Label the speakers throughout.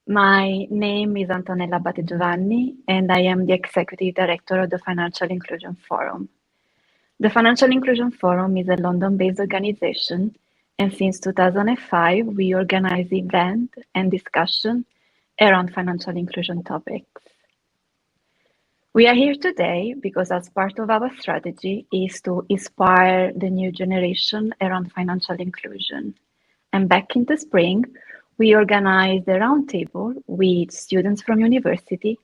Speaker 1: My name is Antonella Battigiovanni, and I am the Executive Director of the Financial Inclusion Forum. The Financial Inclusion Forum is a London-based organization, and since 2005, we organize events and discussion around financial inclusion topics. We are here today because as part of our strategy is to inspire the new generation around financial inclusion. And back in the spring, we organized a roundtable with students from university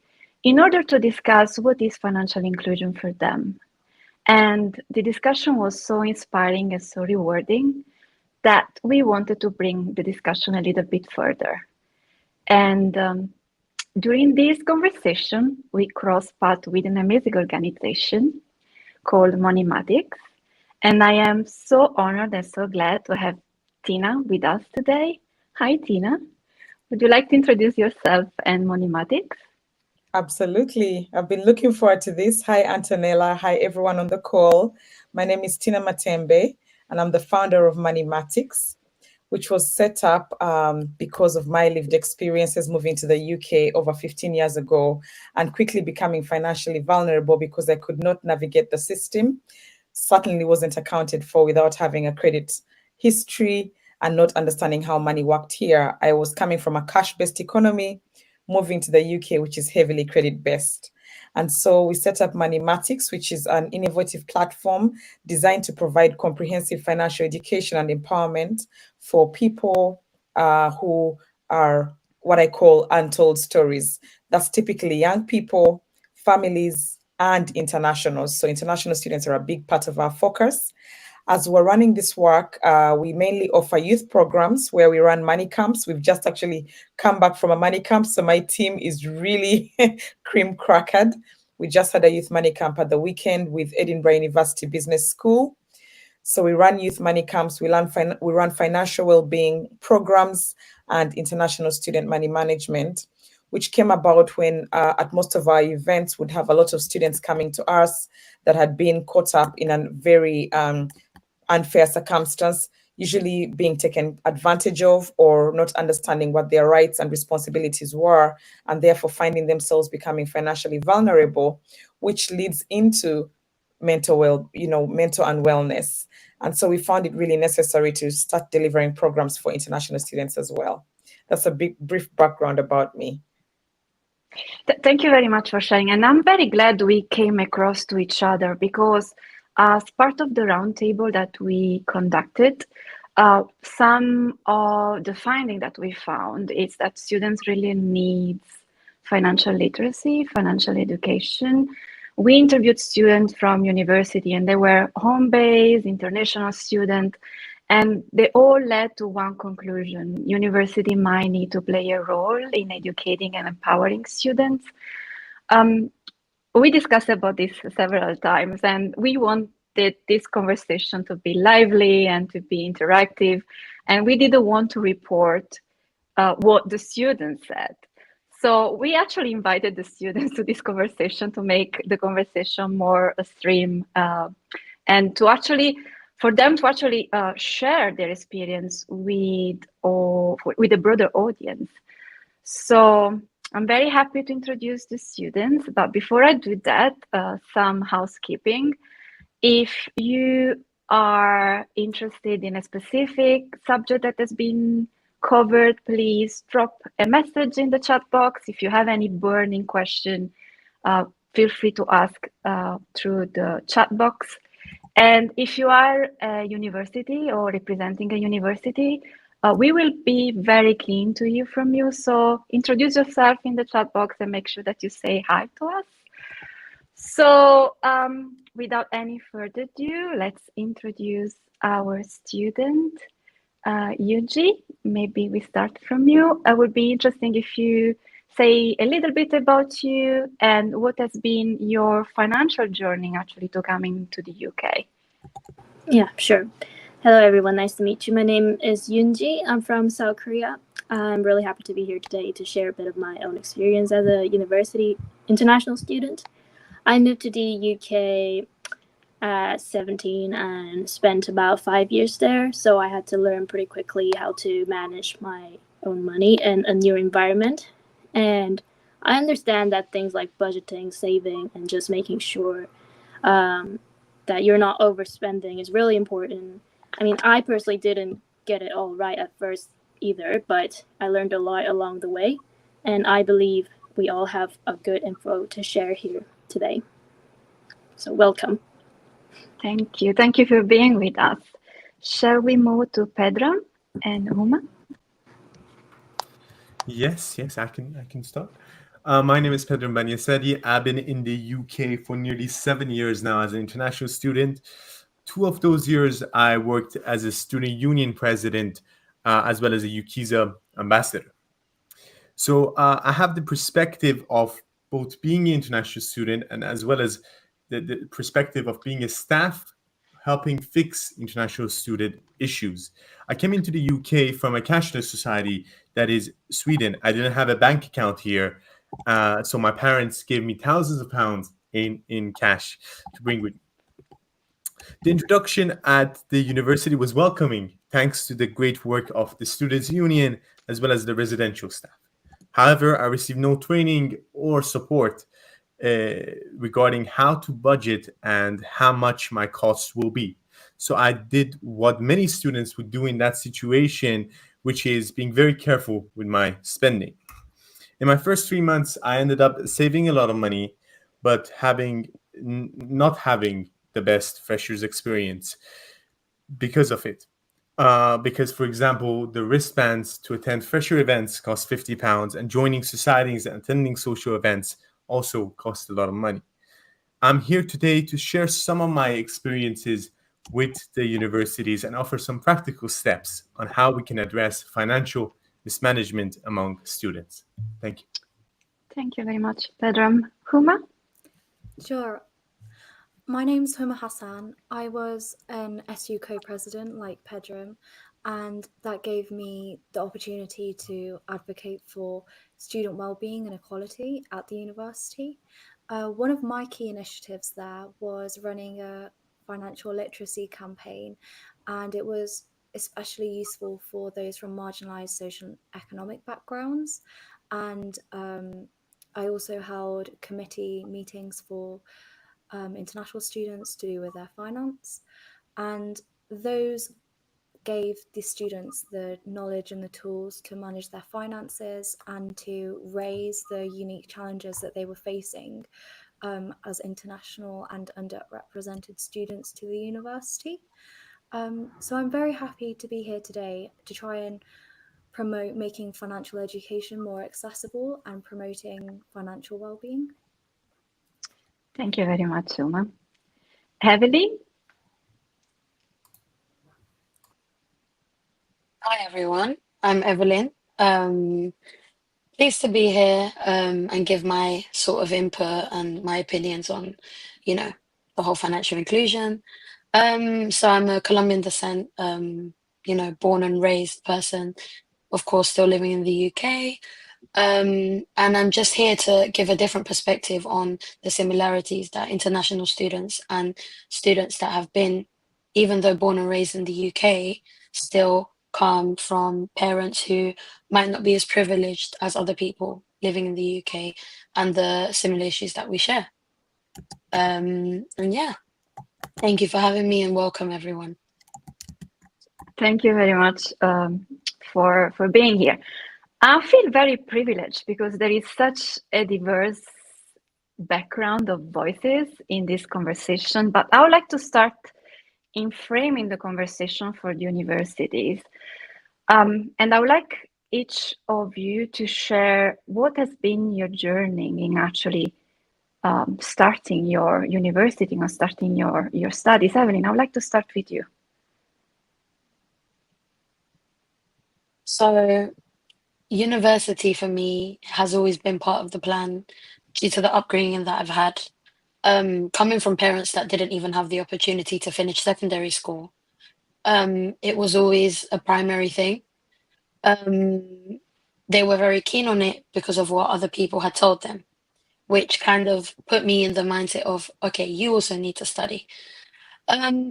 Speaker 1: in order to discuss what is financial inclusion for them. And the discussion was so inspiring and so rewarding that we wanted to bring the discussion a little bit further. And during this conversation, we crossed paths with an amazing organization called Moneymaticks. And I am so honored and so glad to have Tina with us today. Hi, Tina. Would you like to introduce yourself and Moneymaticks?
Speaker 2: Absolutely. I've been looking forward to this. Hi, Antonella. Hi, everyone on the call. My name is Tina Matembe, and I'm the founder of Moneymaticks, which was set up because of my lived experiences moving to the UK over 15 years ago and quickly becoming financially vulnerable because I could not navigate the system. Certainly wasn't accounted for without having a credit history and not understanding how money worked here. I was coming from a cash-based economy, moving to the UK, which is heavily credit-based. And so we set up Moneymaticks, which is an innovative platform designed to provide comprehensive financial education and empowerment for people who are what I call untold stories. That's typically young people, families, and internationals. So international students are a big part of our focus. As we're running this work, we mainly offer youth programs where we run money camps. We've just actually come back from a money camp, so my team is really cream crackered. We just had a youth money camp at the weekend with Edinburgh University Business School. So we run youth money camps, we run financial well-being programs and international student money management, which came about when at most of our events would have a lot of students coming to us that had been caught up in a very unfair circumstance, usually being taken advantage of or not understanding what their rights and responsibilities were, and therefore finding themselves becoming financially vulnerable, which leads into mental and wellness. And so we found it really necessary to start delivering programs for international students as well. That's a brief background about me.
Speaker 1: Thank you very much for sharing. And I'm very glad we came across to each other because as part of the roundtable that we conducted, some of the finding that we found is that students really need financial literacy, financial education. We interviewed students from university and they were home-based, international students, and they all led to one conclusion. University might need to play a role in educating and empowering students. We discussed about this several times, and we wanted this conversation to be lively and to be interactive, and we didn't want to report what the students said. So we actually invited the students to this conversation to make the conversation more stream and to actually, for them to actually share their experience with a broader audience. So I'm very happy to introduce the students, but before I do that, some housekeeping. If you are interested in a specific subject that has been covered, please drop a message in the chat box. If you have any burning question, feel free to ask through the chat box. And if you are a university or representing a university, we will be very keen to hear from you. So introduce yourself in the chat box and make sure that you say hi to us. So without any further ado, let's introduce our student, Yuji. Maybe we start from you. It would be interesting if you say a little bit about you and what has been your financial journey actually to coming to the UK.
Speaker 3: Yeah, sure. Hello, everyone. Nice to meet you. My name is Yoonji. I'm from South Korea. I'm really happy to be here today to share a bit of my own experience as a university international student. I moved to the UK at 17 and spent about 5 years there, so I had to learn pretty quickly how to manage my own money in a new environment. And I understand that things like budgeting, saving, and just making sure that you're not overspending is really important. I mean, I personally didn't get it all right at first either, but I learned a lot along the way. And I believe we all have a good info to share here today. So, welcome.
Speaker 1: Thank you. Thank you for being with us. Shall we move to Pedram and Uma?
Speaker 4: Yes, I can start. My name is Pedram Banyasedi. I've been in the UK for nearly 7 years now as an international student. 2 of those years, I worked as a student union president, as well as a UKISA ambassador. So I have the perspective of both being an international student and as well as the perspective of being a staff helping fix international student issues. I came into the UK from a cashless society that is Sweden. I didn't have a bank account here. So my parents gave me thousands of pounds in cash to bring with me. The introduction at the university was welcoming, thanks to the great work of the Students' Union as well as the residential staff. However, I received no training or support regarding how to budget and how much my costs will be. So I did what many students would do in that situation, which is being very careful with my spending. In my first 3 months, I ended up saving a lot of money, but not having the best freshers experience because of it. Because, for example, the wristbands to attend fresher events cost £50, and joining societies and attending social events also cost a lot of money. I'm here today to share some of my experiences with the universities and offer some practical steps on how we can address financial mismanagement among students. Thank you.
Speaker 1: Thank you very much, Pedram. Huma?
Speaker 5: Sure. My name's Huma Hassan. I was an SU co-president like Pedram, and that gave me the opportunity to advocate for student well-being and equality at the university. One of my key initiatives there was running a financial literacy campaign, and it was especially useful for those from marginalized social and economic backgrounds. And I also held committee meetings for international students to do with their finance, and those gave the students the knowledge and the tools to manage their finances and to raise the unique challenges that they were facing as international and underrepresented students to the university. So I'm very happy to be here today to try and promote making financial education more accessible and promoting financial well-being.
Speaker 1: Thank you very much, Uma. Evelyn?
Speaker 6: Hi everyone, I'm Evelyn. Pleased to be here and give my sort of input and my opinions on, the whole financial inclusion. So I'm a Colombian descent, born and raised person, of course, still living in the UK. And I'm just here to give a different perspective on the similarities that international students and students that have been, even though born and raised in the UK, still come from parents who might not be as privileged as other people living in the UK, and the similar issues that we share. And yeah, thank you for having me and welcome everyone.
Speaker 1: Thank you very much for being here. I feel very privileged because there is such a diverse background of voices in this conversation, but I would like to start in framing the conversation for the universities. And I would like each of you to share what has been your journey in actually starting your university or starting your studies. Evelyn, I would like to start with you.
Speaker 6: So university for me has always been part of the plan due to the upbringing that I've had. Coming from parents that didn't even have the opportunity to finish secondary school, it was always a primary thing. They were very keen on it because of what other people had told them, which kind of put me in the mindset of, okay, you also need to study.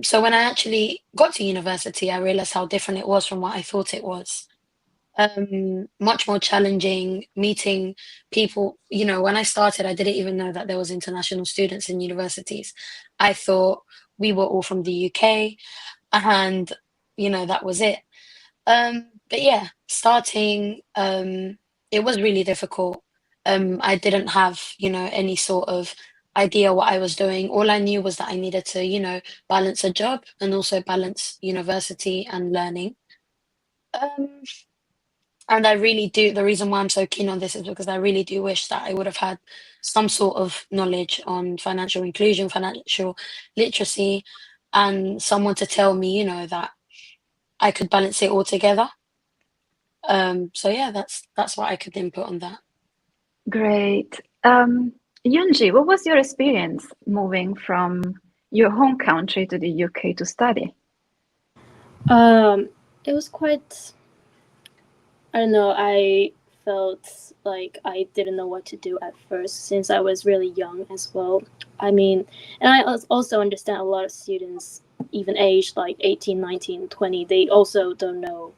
Speaker 6: So when I actually got to university, I realized how different it was from what I thought it was. much more challenging meeting people. You know, when I started, I didn't even know that there was international students in universities. I thought we were all from the UK, and you know, that was it. But yeah, starting, it was really difficult. I didn't have, you know, any sort of idea what I was doing. All I knew was that I needed to, you know, balance a job and also balance university and learning. Um, and I really do, the reason why I'm so keen on this is because I really do wish that I would have had some sort of knowledge on financial inclusion, financial literacy, and someone to tell me, you know, that I could balance it all together. So yeah, that's what I could input on that.
Speaker 1: Great. Yunji, what was your experience moving from your home country to the UK to study?
Speaker 3: It was quite, I don't know, I felt like I didn't know what to do at first since I was really young as well. I mean, and I also understand a lot of students, even aged like 18, 19, 20, they also don't know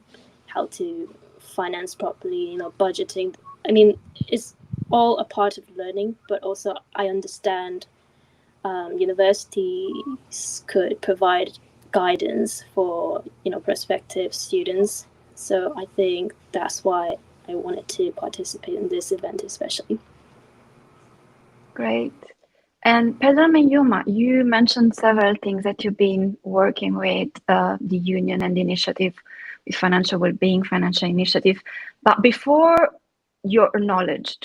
Speaker 3: how to finance properly, you know, budgeting. I mean, it's all a part of learning, but also I understand universities could provide guidance for, you know, prospective students. So I think that's why I wanted to participate in this event especially.
Speaker 1: Great. And Pedro and Yuma, you mentioned several things that you've been working with the union and the initiative with financial well-being, financial initiative. But before your knowledge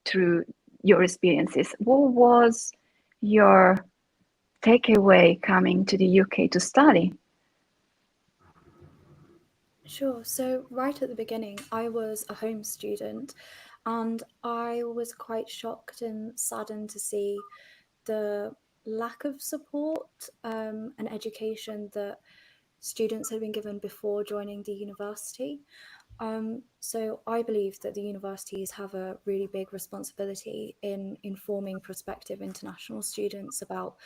Speaker 1: through your experiences, what was your takeaway coming to the UK to study?
Speaker 5: Sure. So, right at the beginning, I was a home student, and I was quite shocked and saddened to see the lack of support and education that students had been given before joining the university. So, I believe that the universities have a really big responsibility in informing prospective international students about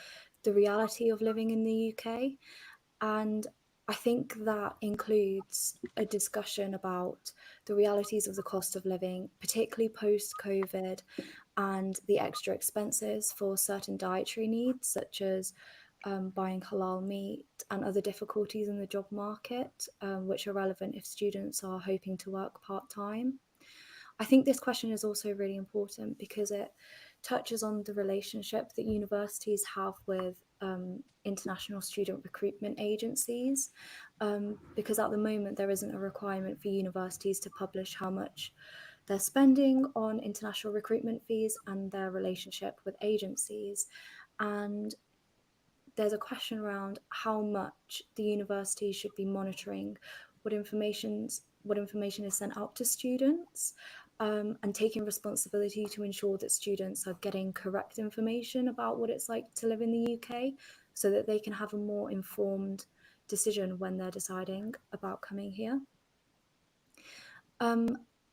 Speaker 5: the reality of living in the UK. And I think that includes a discussion about the realities of the cost of living, particularly post COVID, and the extra expenses for certain dietary needs, such as buying halal meat and other difficulties in the job market, which are relevant if students are hoping to work part time. I think this question is also really important because it touches on the relationship that universities have with international student recruitment agencies. Because at the moment, there isn't a requirement for universities to publish how much they're spending on international recruitment fees and their relationship with agencies. And there's a question around how much the university should be monitoring what information is sent out to students, and taking responsibility to ensure that students are getting correct information about what it's like to live in the UK, so that they can have a more informed decision when they're deciding about coming here.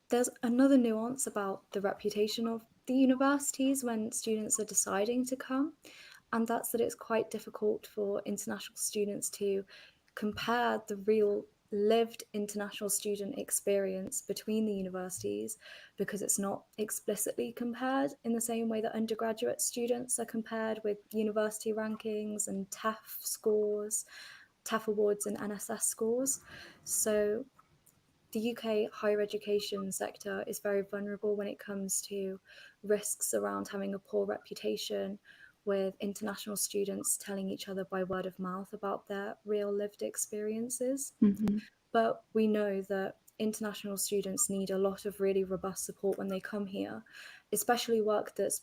Speaker 5: There's another nuance about the reputation of the universities when students are deciding to come, and that's that it's quite difficult for international students to compare the real lived international student experience between the universities, because it's not explicitly compared in the same way that undergraduate students are compared with university rankings and TEF scores, TEF awards and NSS scores. So the UK higher education sector is very vulnerable when it comes to risks around having a poor reputation, with international students telling each other by word of mouth about their real lived experiences.
Speaker 1: Mm-hmm.
Speaker 5: But we know that international students need a lot of really robust support when they come here, especially work that's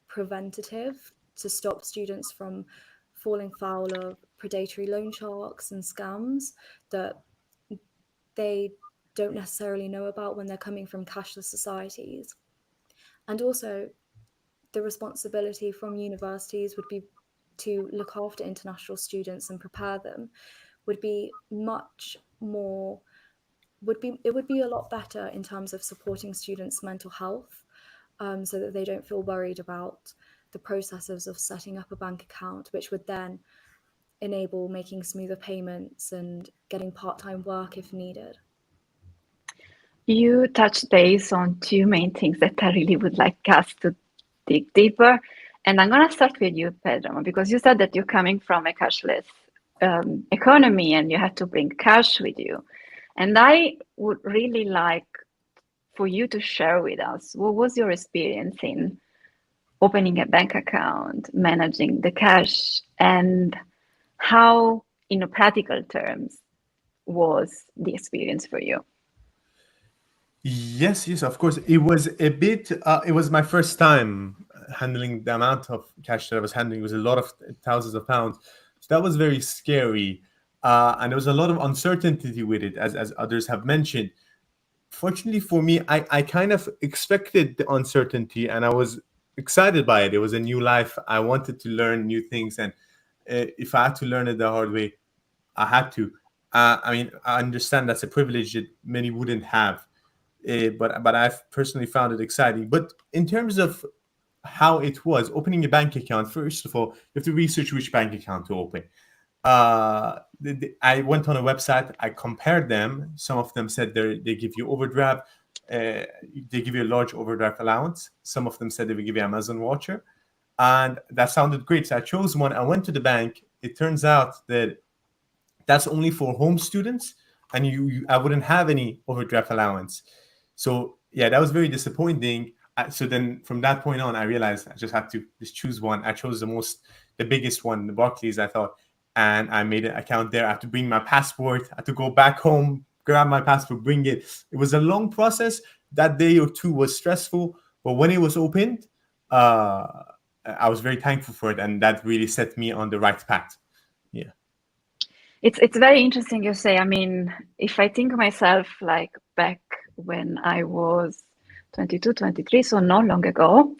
Speaker 5: preventative to stop students from falling foul of predatory loan sharks and scams that they don't necessarily know about when they're coming from cashless societies. And also, the responsibility from universities would be to look after international students and prepare them, would be much more, it would be a lot better in terms of supporting students' mental health, so that they don't feel worried about the processes of setting up a bank account, which would then enable making smoother payments and getting part-time work if needed.
Speaker 1: you touched base on two main things that I really would like us to dig deeper. And I'm going to start with you, Pedro, because you said that you're coming from a cashless economy and you had to bring cash with you. And I would really like for you to share with us, what was your experience in opening a bank account, managing the cash, and how, in practical terms, was the experience for you?
Speaker 4: Yes, of course. It was a bit, it was my first time handling the amount of cash that I was handling. It was a lot of thousands of pounds. So that was very scary. And there was a lot of uncertainty with it, as others have mentioned. Fortunately for me, I kind of expected the uncertainty and I was excited by it. It was a new life. I wanted to learn new things. And if I had to learn it the hard way, I had to. I mean, I understand that's a privilege that many wouldn't have. But I've personally found it exciting. But in terms of how it was, opening a bank account, first of all, you have to research which bank account to open. I went on a website, I compared them. Some of them said they give you overdraft, they give you a large overdraft allowance. Some of them said they will give you Amazon voucher. And that sounded great. So I chose one. I went to the bank. It turns out that that's only for home students, and I wouldn't have any overdraft allowance. So yeah, that was very disappointing. So then from that point on, I realized I just had to just choose one. I chose the biggest one, the Barclays, I thought, and I made an account there. I had to bring my passport. I had to go back home, grab my passport, bring it. It was a long process. That day or two was stressful, but when it was opened, I was very thankful for it, and that really set me on the right path. Yeah.
Speaker 1: It's very interesting you say. I mean, if I think of myself like back when I was 22, 23, so not long ago,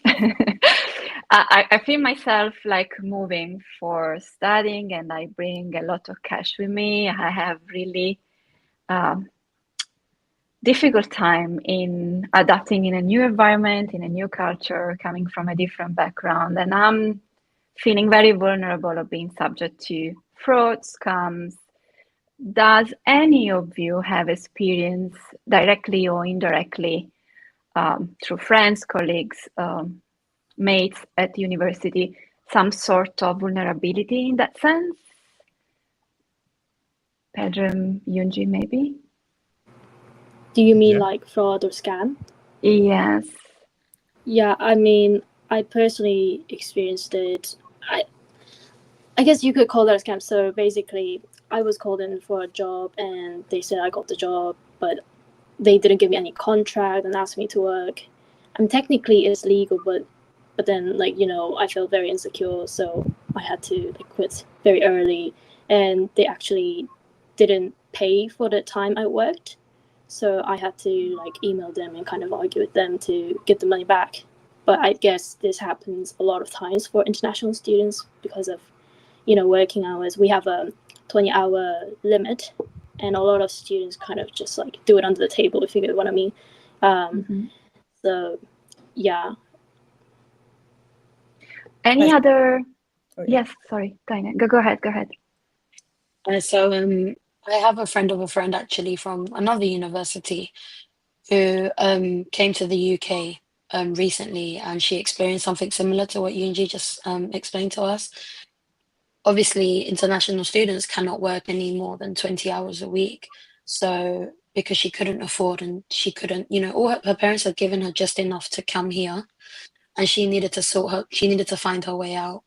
Speaker 1: I feel myself like moving for studying and I bring a lot of cash with me. I have really difficult time in adapting in a new environment, in a new culture, coming from a different background. And I'm feeling very vulnerable of being subject to fraud, scams. Does any of you have experience directly or indirectly through friends, colleagues, mates at university, some sort of vulnerability in that sense? Pedro, Yunji, maybe?
Speaker 3: Do you mean
Speaker 4: Yeah.
Speaker 3: like fraud or scam?
Speaker 1: Yes.
Speaker 3: Yeah, I mean, I personally experienced it. I guess you could call that a scam. So basically, I was called in for a job and they said I got the job, but they didn't give me any contract and asked me to work. And technically it's legal, but then like, you know, I felt very insecure, so I had to like quit very early, and they actually didn't pay for the time I worked. So I had to like email them and kind of argue with them to get the money back. But I guess this happens a lot of times for international students because of, you know, working hours. We have a 20-hour limit, and a lot of students kind of just like do it under the table, if you get what I mean. So yeah.
Speaker 1: Any other?
Speaker 2: Oh, yeah.
Speaker 1: Yes, sorry, Taina. Go ahead.
Speaker 6: So I have a friend of a friend actually from another university who came to the UK recently, and she experienced something similar to what Yunji just explained to us. Obviously, international students cannot work any more than 20 hours a week. So because she couldn't afford and she couldn't, you know, all her parents had given her just enough to come here, and she needed to find her way out.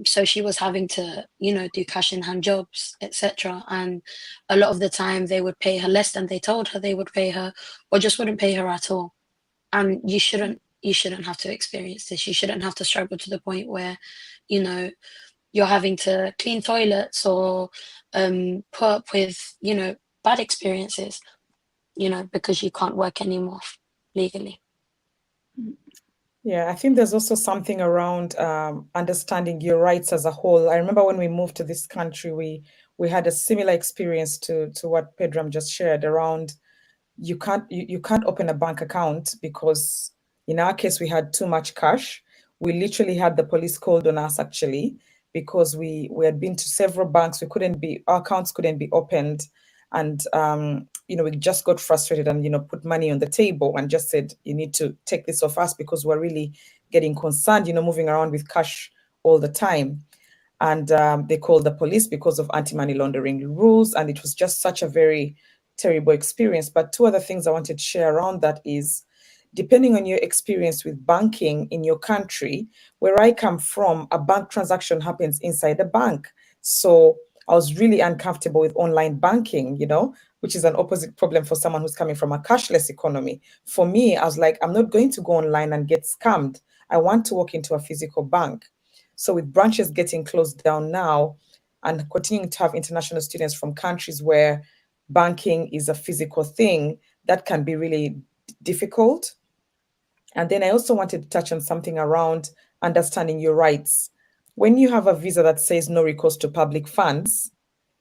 Speaker 6: So she was having to, you know, do cash in hand jobs, etc. And a lot of the time they would pay her less than they told her they would pay her, or just wouldn't pay her at all. And you shouldn't have to experience this. You shouldn't have to struggle to the point where, you know, you're having to clean toilets or put up with, you know, bad experiences, you know, because you can't work anymore legally.
Speaker 2: Yeah, I think there's also something around understanding your rights as a whole. I remember when we moved to this country, we had a similar experience to what Pedram just shared around you can't open a bank account because in our case we had too much cash. We literally had the police called on us actually because we had been to several banks. Our accounts couldn't be opened, and we just got frustrated and, put money on the table and just said, you need to take this off us because we're really getting concerned, moving around with cash all the time. And they called the police because of anti-money laundering rules. And it was just such a very terrible experience. But two other things I wanted to share around that is, depending on your experience with banking in your country, where I come from, a bank transaction happens inside the bank. So I was really uncomfortable with online banking, which is an opposite problem for someone who's coming from a cashless economy. For me, I was like, I'm not going to go online and get scammed. I want to walk into a physical bank. So with branches getting closed down now and continuing to have international students from countries where banking is a physical thing, that can be really difficult. And then I also wanted to touch on something around understanding your rights. When you have a visa that says no recourse to public funds,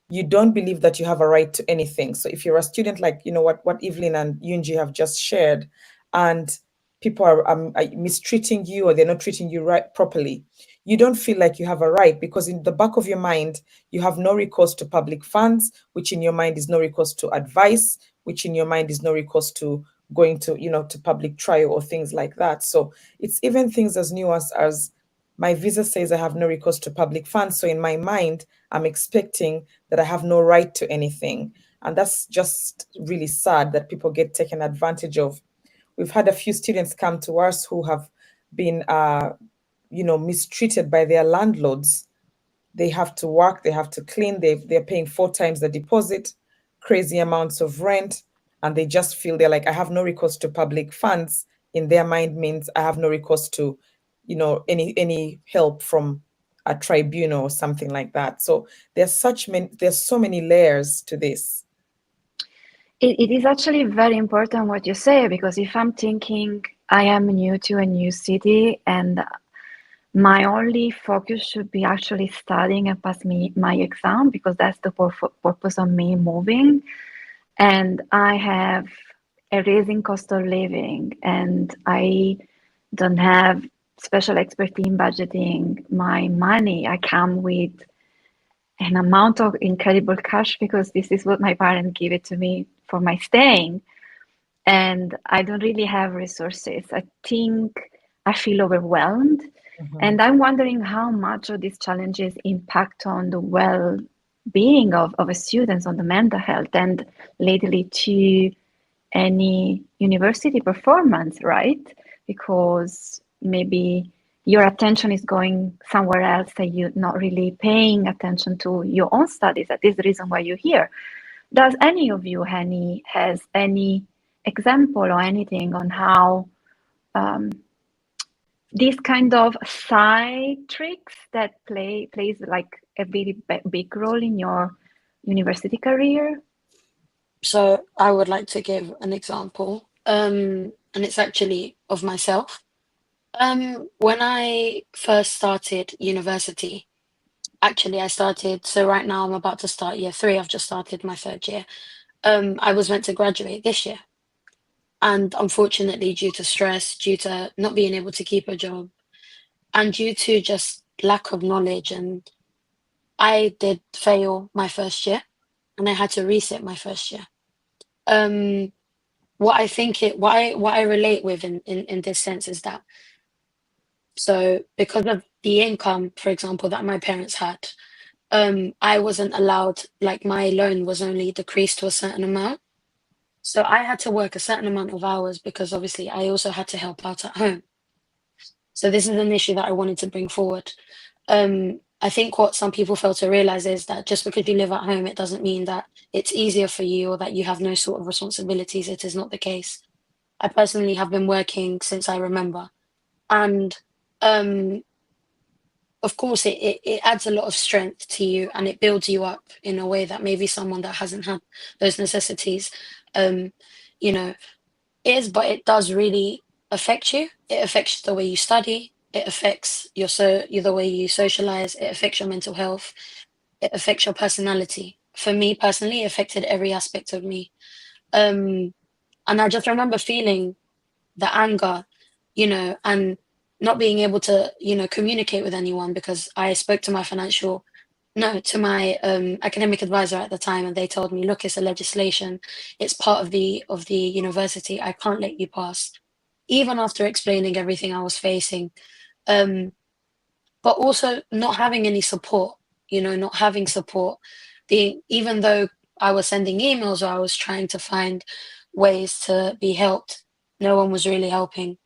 Speaker 2: you don't believe that you have a right to anything. So if you're a student, like, what Evelyn and Yunji have just shared, and people are mistreating you or they're not treating you right properly, you don't feel like you have a right, because in the back of your mind, you have no recourse to public funds, which in your mind is no recourse to advice, which in your mind is no recourse to going to, to public trial or things like that. So it's even things as new as my visa says I have no recourse to public funds. So in my mind, I'm expecting that I have no right to anything. And that's just really sad that people get taken advantage of. We've had a few students come to us who have been, mistreated by their landlords. They have to work, they have to clean, they're paying 4 times the deposit, crazy amounts of rent, and they just feel they're like, I have no recourse to public funds. In their mind means I have no recourse to, any help from a tribunal or something like that. So there's so many layers to this.
Speaker 1: It is actually very important what you say, because if I'm thinking I am new to a new city and my only focus should be actually studying and pass my exam, because that's the purpose of me moving. And I have a raising cost of living and I don't have special expertise in budgeting my money. I come with an amount of incredible cash because this is what my parents give it to me for my staying. And I don't really have resources. I think I feel overwhelmed. And I'm wondering how much of these challenges impact on the well-being of a student, on the mental health, and lately to any university performance, right? Because maybe your attention is going somewhere else and you're not really paying attention to your own studies. That is the reason why you're here. Does any of you has any example or anything on how these kind of side tricks that plays like a very big role in your university career?
Speaker 6: So I would like to give an example, and it's actually of myself. When I first started university, actually so right now I'm about to start year 3. I've just started my 3rd year. I was meant to graduate this year. And unfortunately, due to stress, due to not being able to keep a job, and due to just lack of knowledge, and I did fail my 1st year, and I had to resit my 1st year. What I relate with in this sense is that, so because of the income, for example, that my parents had, I wasn't allowed, like my loan was only decreased to a certain amount. So I had to work a certain amount of hours because obviously I also had to help out at home. So this is an issue that I wanted to bring forward. I think what some people fail to realize is that just because you live at home, it doesn't mean that it's easier for you or that you have no sort of responsibilities. It is not the case. I personally have been working since I remember. And of course, it adds a lot of strength to you and it builds you up in a way that maybe someone that hasn't had those necessities, is, but it does really affect you. It affects the way you study. It affects the way you socialize. It affects your mental health. It affects your personality. For me personally, it affected every aspect of me. And I just remember feeling the anger, and not being able to, communicate with anyone because I spoke to my financial, no, to my academic advisor at the time, and they told me, look, it's a legislation, it's part of the university. I can't let you pass, even after explaining everything I was facing. But also not having any support, not having support. Even though I was sending emails or I was trying to find ways to be helped, no one was really helping.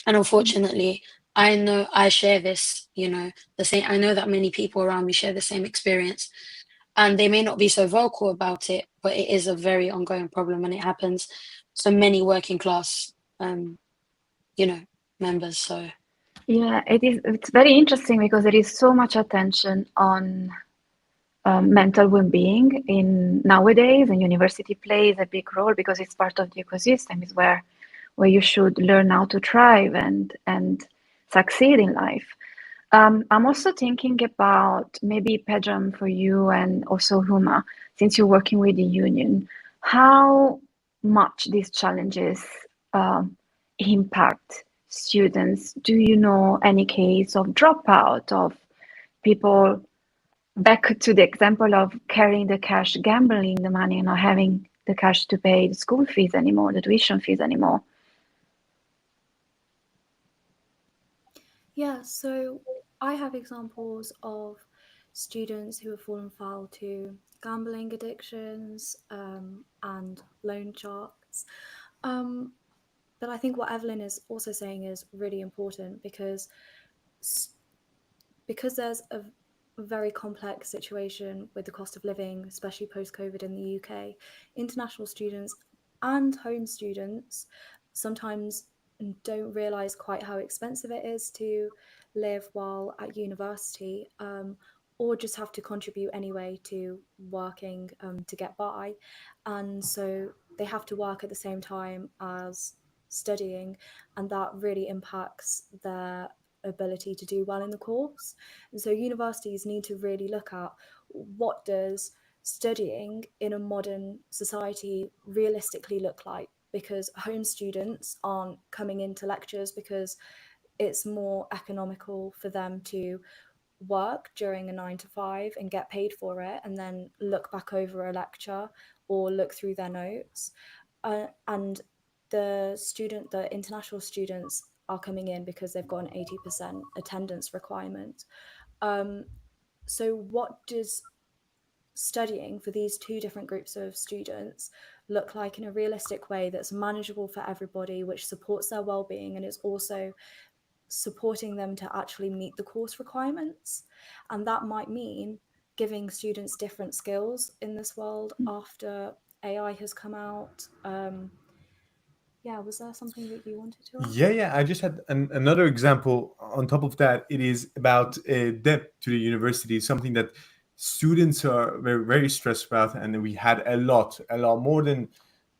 Speaker 6: And unfortunately, I know I share this, the same. I know that many people around me share the same experience, and they may not be so vocal about it, but it is a very ongoing problem, and it happens to many working class, members. So
Speaker 1: Yeah, it is. It's very interesting because there is so much attention on mental well-being in nowadays, and university plays a big role because it's part of the ecosystem. Is where you should learn how to thrive and succeed in life. I'm also thinking about maybe Pedram for you and also Huma, since you're working with the union, how much these challenges impact students. Do you know any case of dropout of people, back to the example of carrying the cash, gambling the money, and not having the cash to pay the school fees anymore, the tuition fees anymore?
Speaker 5: Yeah, so I have examples of students who have fallen foul to gambling addictions and loan sharks. But I think what Evelyn is also saying is really important because there's a very complex situation with the cost of living, especially post-COVID in the UK. International students and home students sometimes don't realise quite how expensive it is to live while at university, or just have to contribute anyway to working to get by. And so they have to work at the same time as studying, and that really impacts their ability to do well in the course. And so universities need to really look at what does studying in a modern society realistically look like, because home students aren't coming into lectures because it's more economical for them to work during a 9 to 5 and get paid for it and then look back over a lecture or look through their notes. And the international students are coming in because they've got an 80% attendance requirement. So what does studying for these two different groups of students look like in a realistic way that's manageable for everybody, which supports their well-being and is also supporting them to actually meet the course requirements? And that might mean giving students different skills in this world after AI has come out. Yeah, was there something that you wanted to ask?
Speaker 4: Yeah. I just had another example on top of that. It is about debt to the university, something that students are very, very stressed about. And we had a lot more than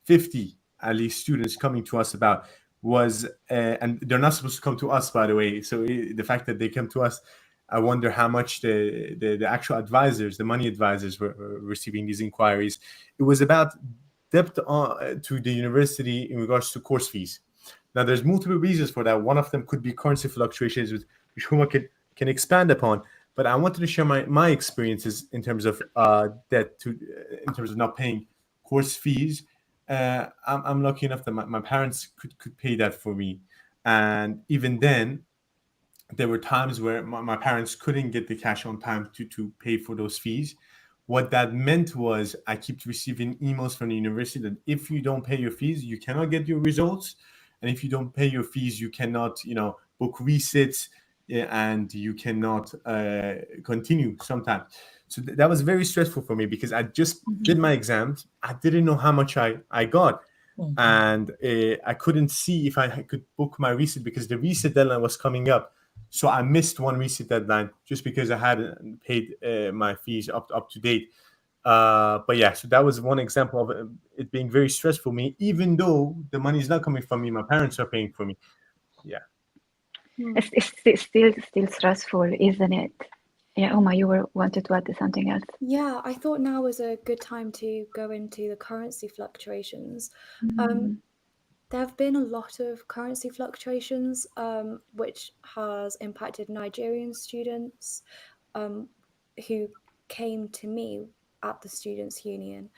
Speaker 4: 50, at least, students coming to us about was, and they're not supposed to come to us, by the way. So the fact that they come to us, I wonder how much the actual advisors, the money advisors, were receiving these inquiries. It was about debt to the university in regards to course fees. Now, there's multiple reasons for that. One of them could be currency fluctuations, which Huma can expand upon. But I wanted to share my experiences in terms of debt in terms of not paying course fees. I'm lucky enough that my parents could pay that for me, and even then, there were times where my parents couldn't get the cash on time to pay for those fees. What that meant was I kept receiving emails from the university that if you don't pay your fees, you cannot get your results. And if you don't pay your fees, you cannot, book resits, and you cannot continue sometimes. So that was very stressful for me because I just did my exams. I didn't know how much I got. And I couldn't see if I could book my resit because the resit deadline was coming up. So I missed one resit deadline just because I hadn't paid my fees up to date. But yeah, so that was one example of it being very stressful for me, even though the money is not coming from me. My parents are paying for me. Yeah.
Speaker 1: It's still stressful, isn't it? Yeah, Uma, you wanted to add something else.
Speaker 5: Yeah, I thought now was a good time to go into the currency fluctuations. There have been a lot of currency fluctuations, which has impacted Nigerian students who came to me at the Students' Union,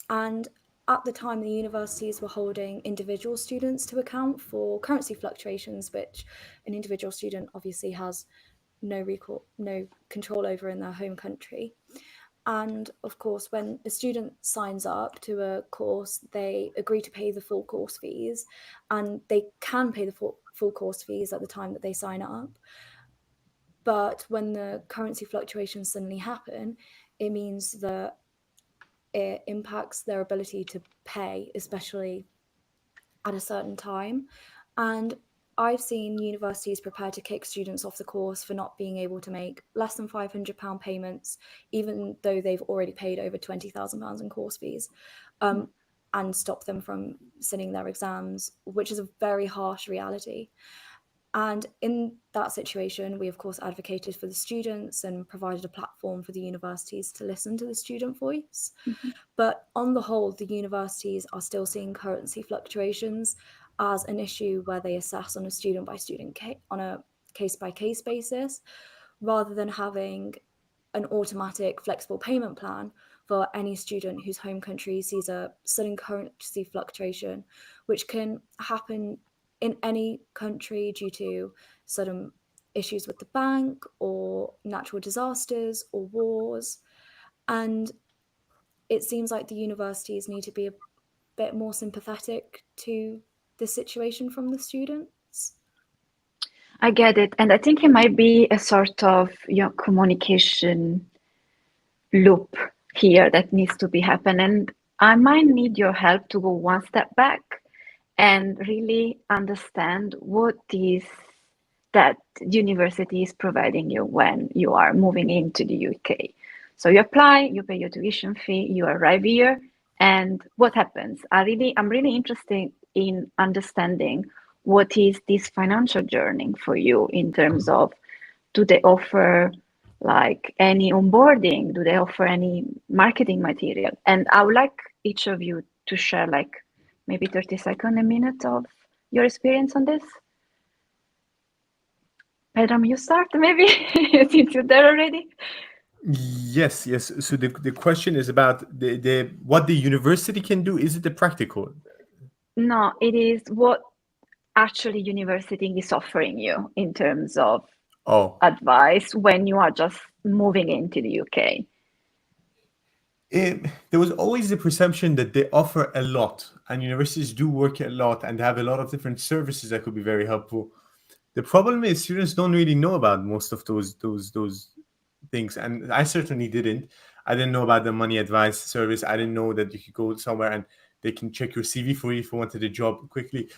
Speaker 5: and at the time, the universities were holding individual students to account for currency fluctuations, which an individual student obviously has no control over in their home country. And of course, when a student signs up to a course, they agree to pay the full course fees, and they can pay the full course fees at the time that they sign up. But when the currency fluctuations suddenly happen, it means that it impacts their ability to pay, especially at a certain time. And I've seen universities prepared to kick students off the course for not being able to make less than £500 payments, even though they've already paid over £20,000 in course fees, and stop them from sitting their exams, which is a very harsh reality. And in that situation, we of course advocated for the students and provided a platform for the universities to listen to the student voice. But on the whole, the universities are still seeing currency fluctuations as an issue where they assess on a student by student on a case by case basis, rather than having an automatic flexible payment plan for any student whose home country sees a sudden currency fluctuation, which can happen in any country due to sudden issues with the bank or natural disasters or wars. And it seems like the universities need to be a bit more sympathetic to the situation from the students.
Speaker 1: I get it. And I think it might be a sort of communication loop here that needs to be happen. And I might need your help to go one step back and really understand what is that university is providing you when you are moving into the UK. So you apply, you pay your tuition fee, you arrive here, and what happens? I'm really interested in understanding what is this financial journey for you in terms of, do they offer like any onboarding? Do they offer any marketing material? And I would like each of you to share like maybe 30 seconds, a minute of your experience on this. Pedram, you start maybe, since you're there already.
Speaker 4: Yes. So the question is about the what the university can do. Is it the practical?
Speaker 1: No, it is what actually university is offering you in terms of advice when you are just moving into the UK.
Speaker 4: There was always the perception that they offer a lot, and universities do work a lot, and they have a lot of different services that could be very helpful. The problem is students don't really know about most of those things, and I certainly didn't. I didn't know about the money advice service. I didn't know that you could go somewhere and they can check your CV for you if you wanted a job quickly.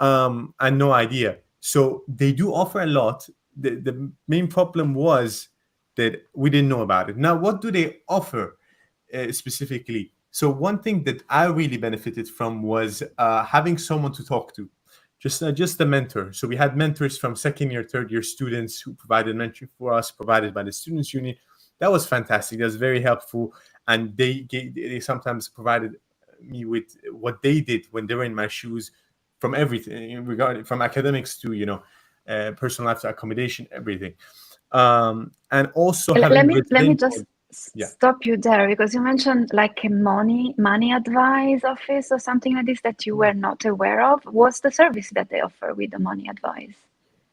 Speaker 4: I had no idea. So they do offer a lot. The main problem was that we didn't know about it. Now, what do they offer specifically? So one thing that I really benefited from was having someone to talk to. Just a mentor. So we had mentors from second year, third year students who provided mentoring for us, provided by the Students' Union. That was fantastic. That was very helpful. And they sometimes provided me with what they did when they were in my shoes, from everything, regarding from academics to personal life to accommodation, everything. And also
Speaker 1: let me just stop you there, because you mentioned like a money advice office or something like this that you were not aware of. What's the service that they offer with the money advice?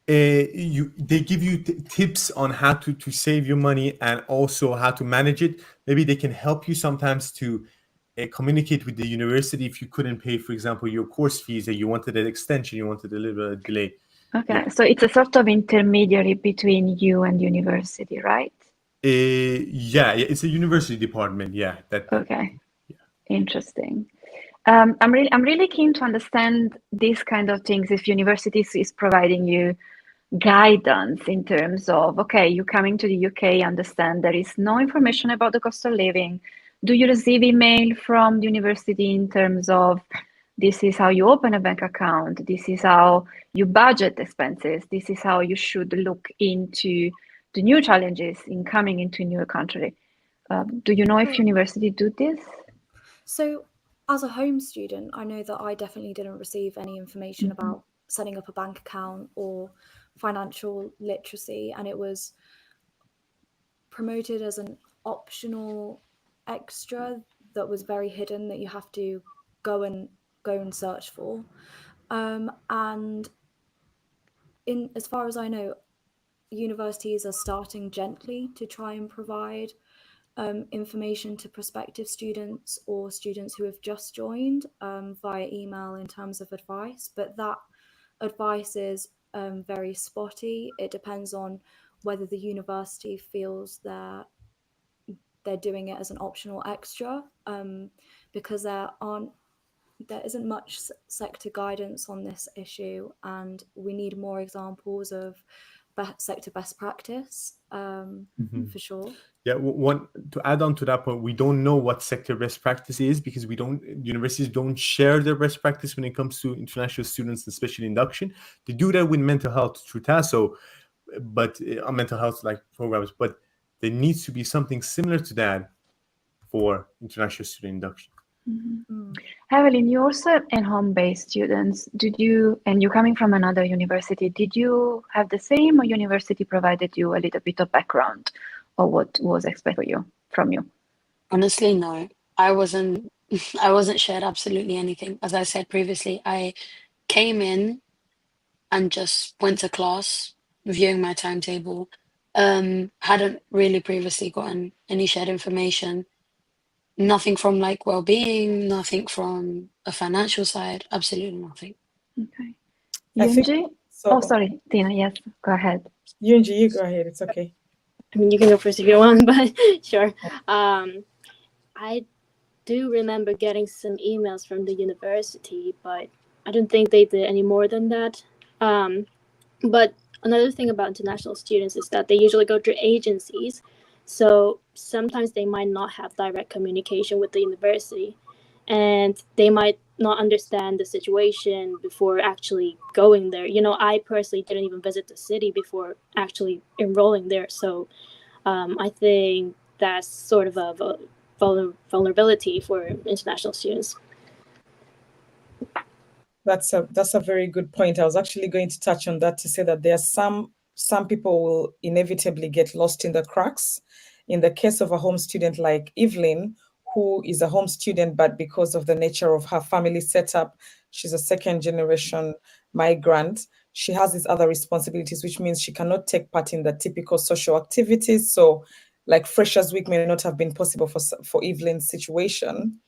Speaker 4: They give you tips on how to save your money and also how to manage it. Maybe they can help you sometimes to communicate with the university if you couldn't pay, for example, your course fees, and you wanted an extension, you wanted a little delay.
Speaker 1: Okay, so it's a sort of intermediary between you and university, right?
Speaker 4: Yeah, it's a university department. Yeah.
Speaker 1: Okay. Yeah. Interesting. I'm really keen to understand these kind of things. If universities is providing you guidance in terms of, okay, you coming to the UK, understand there is no information about the cost of living. Do you receive email from the university in terms of, this is how you open a bank account, this is how you budget expenses, this is how you should look into the new challenges in coming into a new country? Do you know if university do this?
Speaker 5: So as a home student, I know that I definitely didn't receive any information about setting up a bank account or financial literacy, and it was promoted as an optional extra that was very hidden that you have to go and search for. And as far as I know, universities are starting gently to try and provide information to prospective students or students who have just joined via email in terms of advice, but that advice is very spotty. It depends on whether the university feels that they're doing it as an optional extra, because there isn't much sector guidance on this issue, and we need more examples of sector best practice for sure.
Speaker 4: Yeah, one to add on to that point, we don't know what sector best practice is because universities don't share their best practice when it comes to international students and special induction. They do that with mental health through TASO, but on mental health like programs, but there needs to be something similar to that for international student induction.
Speaker 1: Evelyn, you also and home-based students. And you're coming from another university, did you have the same, or university provided you a little bit of background, or what was expected from you?
Speaker 6: Honestly, no. I wasn't shared absolutely anything. As I said previously, I came in and just went to class, reviewing my timetable. Hadn't really previously gotten any shared information. Nothing from like well-being, nothing from a financial side, absolutely nothing.
Speaker 1: Okay.
Speaker 2: I think
Speaker 1: Yunji?
Speaker 2: so.
Speaker 1: Oh, sorry, Tina, yes, go ahead.
Speaker 2: Yunji, you go ahead. It's okay.
Speaker 3: I mean, you can go first if you want, but sure. I do remember getting some emails from the university, but I don't think they did any more than that. But another thing about international students is that they usually go through agencies. So sometimes they might not have direct communication with the university, and they might not understand the situation before actually going there. You know, I personally didn't even visit the city before actually enrolling there. So I think that's sort of a vulnerability for international students.
Speaker 2: That's a very good point. I was actually going to touch on that to say that there are some people will inevitably get lost in the cracks. In the case of a home student like Evelyn, who is a home student, but because of the nature of her family setup, she's a second generation migrant. She has these other responsibilities, which means she cannot take part in the typical social activities. So like Freshers Week may not have been possible for Evelyn's situation.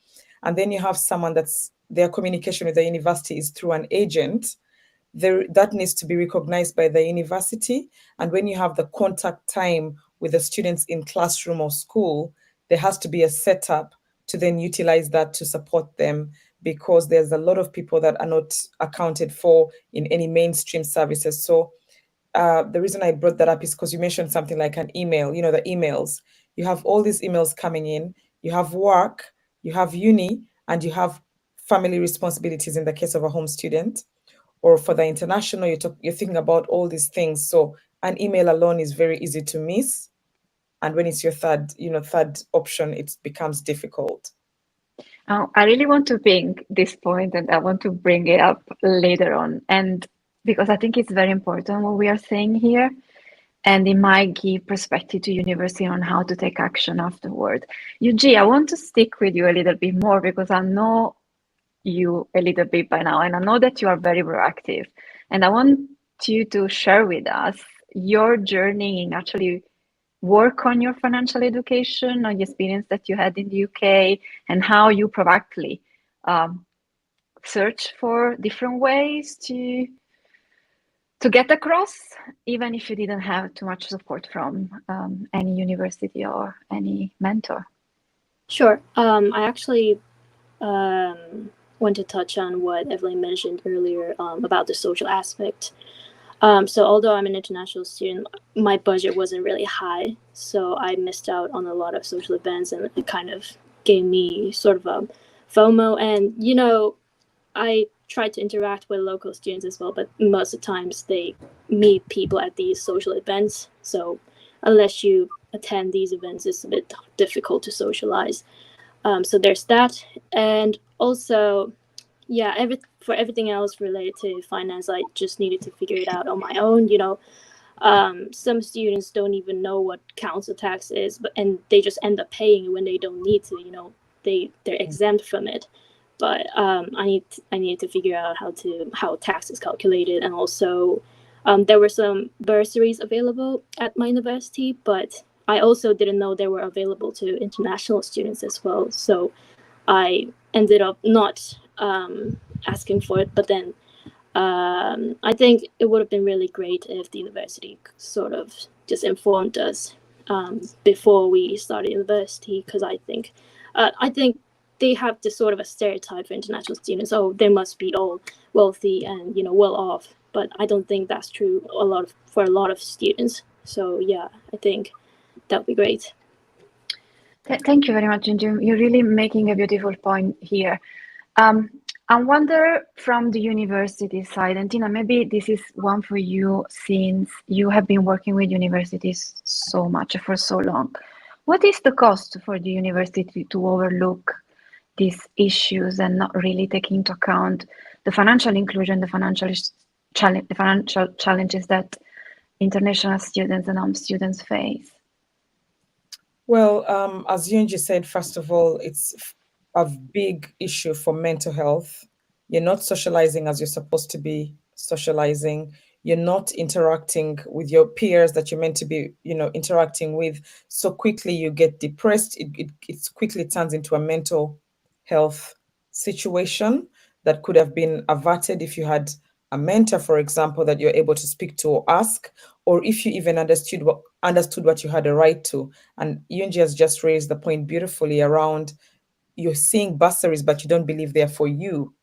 Speaker 2: And then you have someone that's their communication with the university is through an agent. That needs to be recognized by the university. And when you have the contact time with the students in classroom or school, there has to be a setup to then utilize that to support them, because there's a lot of people that are not accounted for in any mainstream services. So the reason I brought that up is because you mentioned something like an email, you know, the emails. You have all these emails coming in, you have work, you have uni, and you have family responsibilities in the case of a home student. Or for the international, you're thinking about all these things. So an email alone is very easy to miss. And when it's your third option, it becomes difficult.
Speaker 1: I really want to bring this point, and I want to bring it up later on. And because I think it's very important what we are saying here, and it might give perspective to university on how to take action afterward. Yuji, I want to stick with you a little bit more because I know you a little bit by now, and I know that you are very proactive. And I want you to share with us your journey in actually work on your financial education, on the experience that you had in the UK, and how you proactively search for different ways to get across, even if you didn't have too much support from any university or any mentor.
Speaker 3: Sure. I actually want to touch on what Evelyn mentioned earlier about the social aspect. So although I'm an international student, my budget wasn't really high, so I missed out on a lot of social events, and it kind of gave me sort of a FOMO. And, you know, I tried to interact with local students as well, but most of the times they meet people at these social events. So unless you attend these events, it's a bit difficult to socialize. So there's that. And also, yeah, for everything else related to finance, I just needed to figure it out on my own. You know, Some students don't even know what council tax is, and they just end up paying it when they don't need to. They're exempt from it. But I need to figure out how tax is calculated, and also there were some bursaries available at my university, but I also didn't know they were available to international students as well. So I ended up not asking for it, but then I think it would have been really great if the university sort of just informed us before we started university, because I think they have this sort of a stereotype for international students. Oh, they must be all wealthy and well off, but I don't think that's true for a lot of students. So yeah, I think that would be great.
Speaker 1: Thank you very much, Junjun. You're really making a beautiful point here. I wonder from the university side, and Tina, maybe this is one for you since you have been working with universities so much for so long. What is the cost for the university to overlook these issues and not really take into account the financial inclusion, the financial challenges that international students and home students face?
Speaker 2: Well, as Yunji said, first of all, it's a big issue for mental health. You're not socializing as you're supposed to be socializing. You're not interacting with your peers that you're meant to be, interacting with. So quickly you get depressed. It quickly turns into a mental health situation that could have been averted if you had a mentor, for example, that you're able to speak to or ask, or if you even understood what you had a right to. And Yunji has just raised the point beautifully around you're seeing bursaries, but you don't believe they're for you.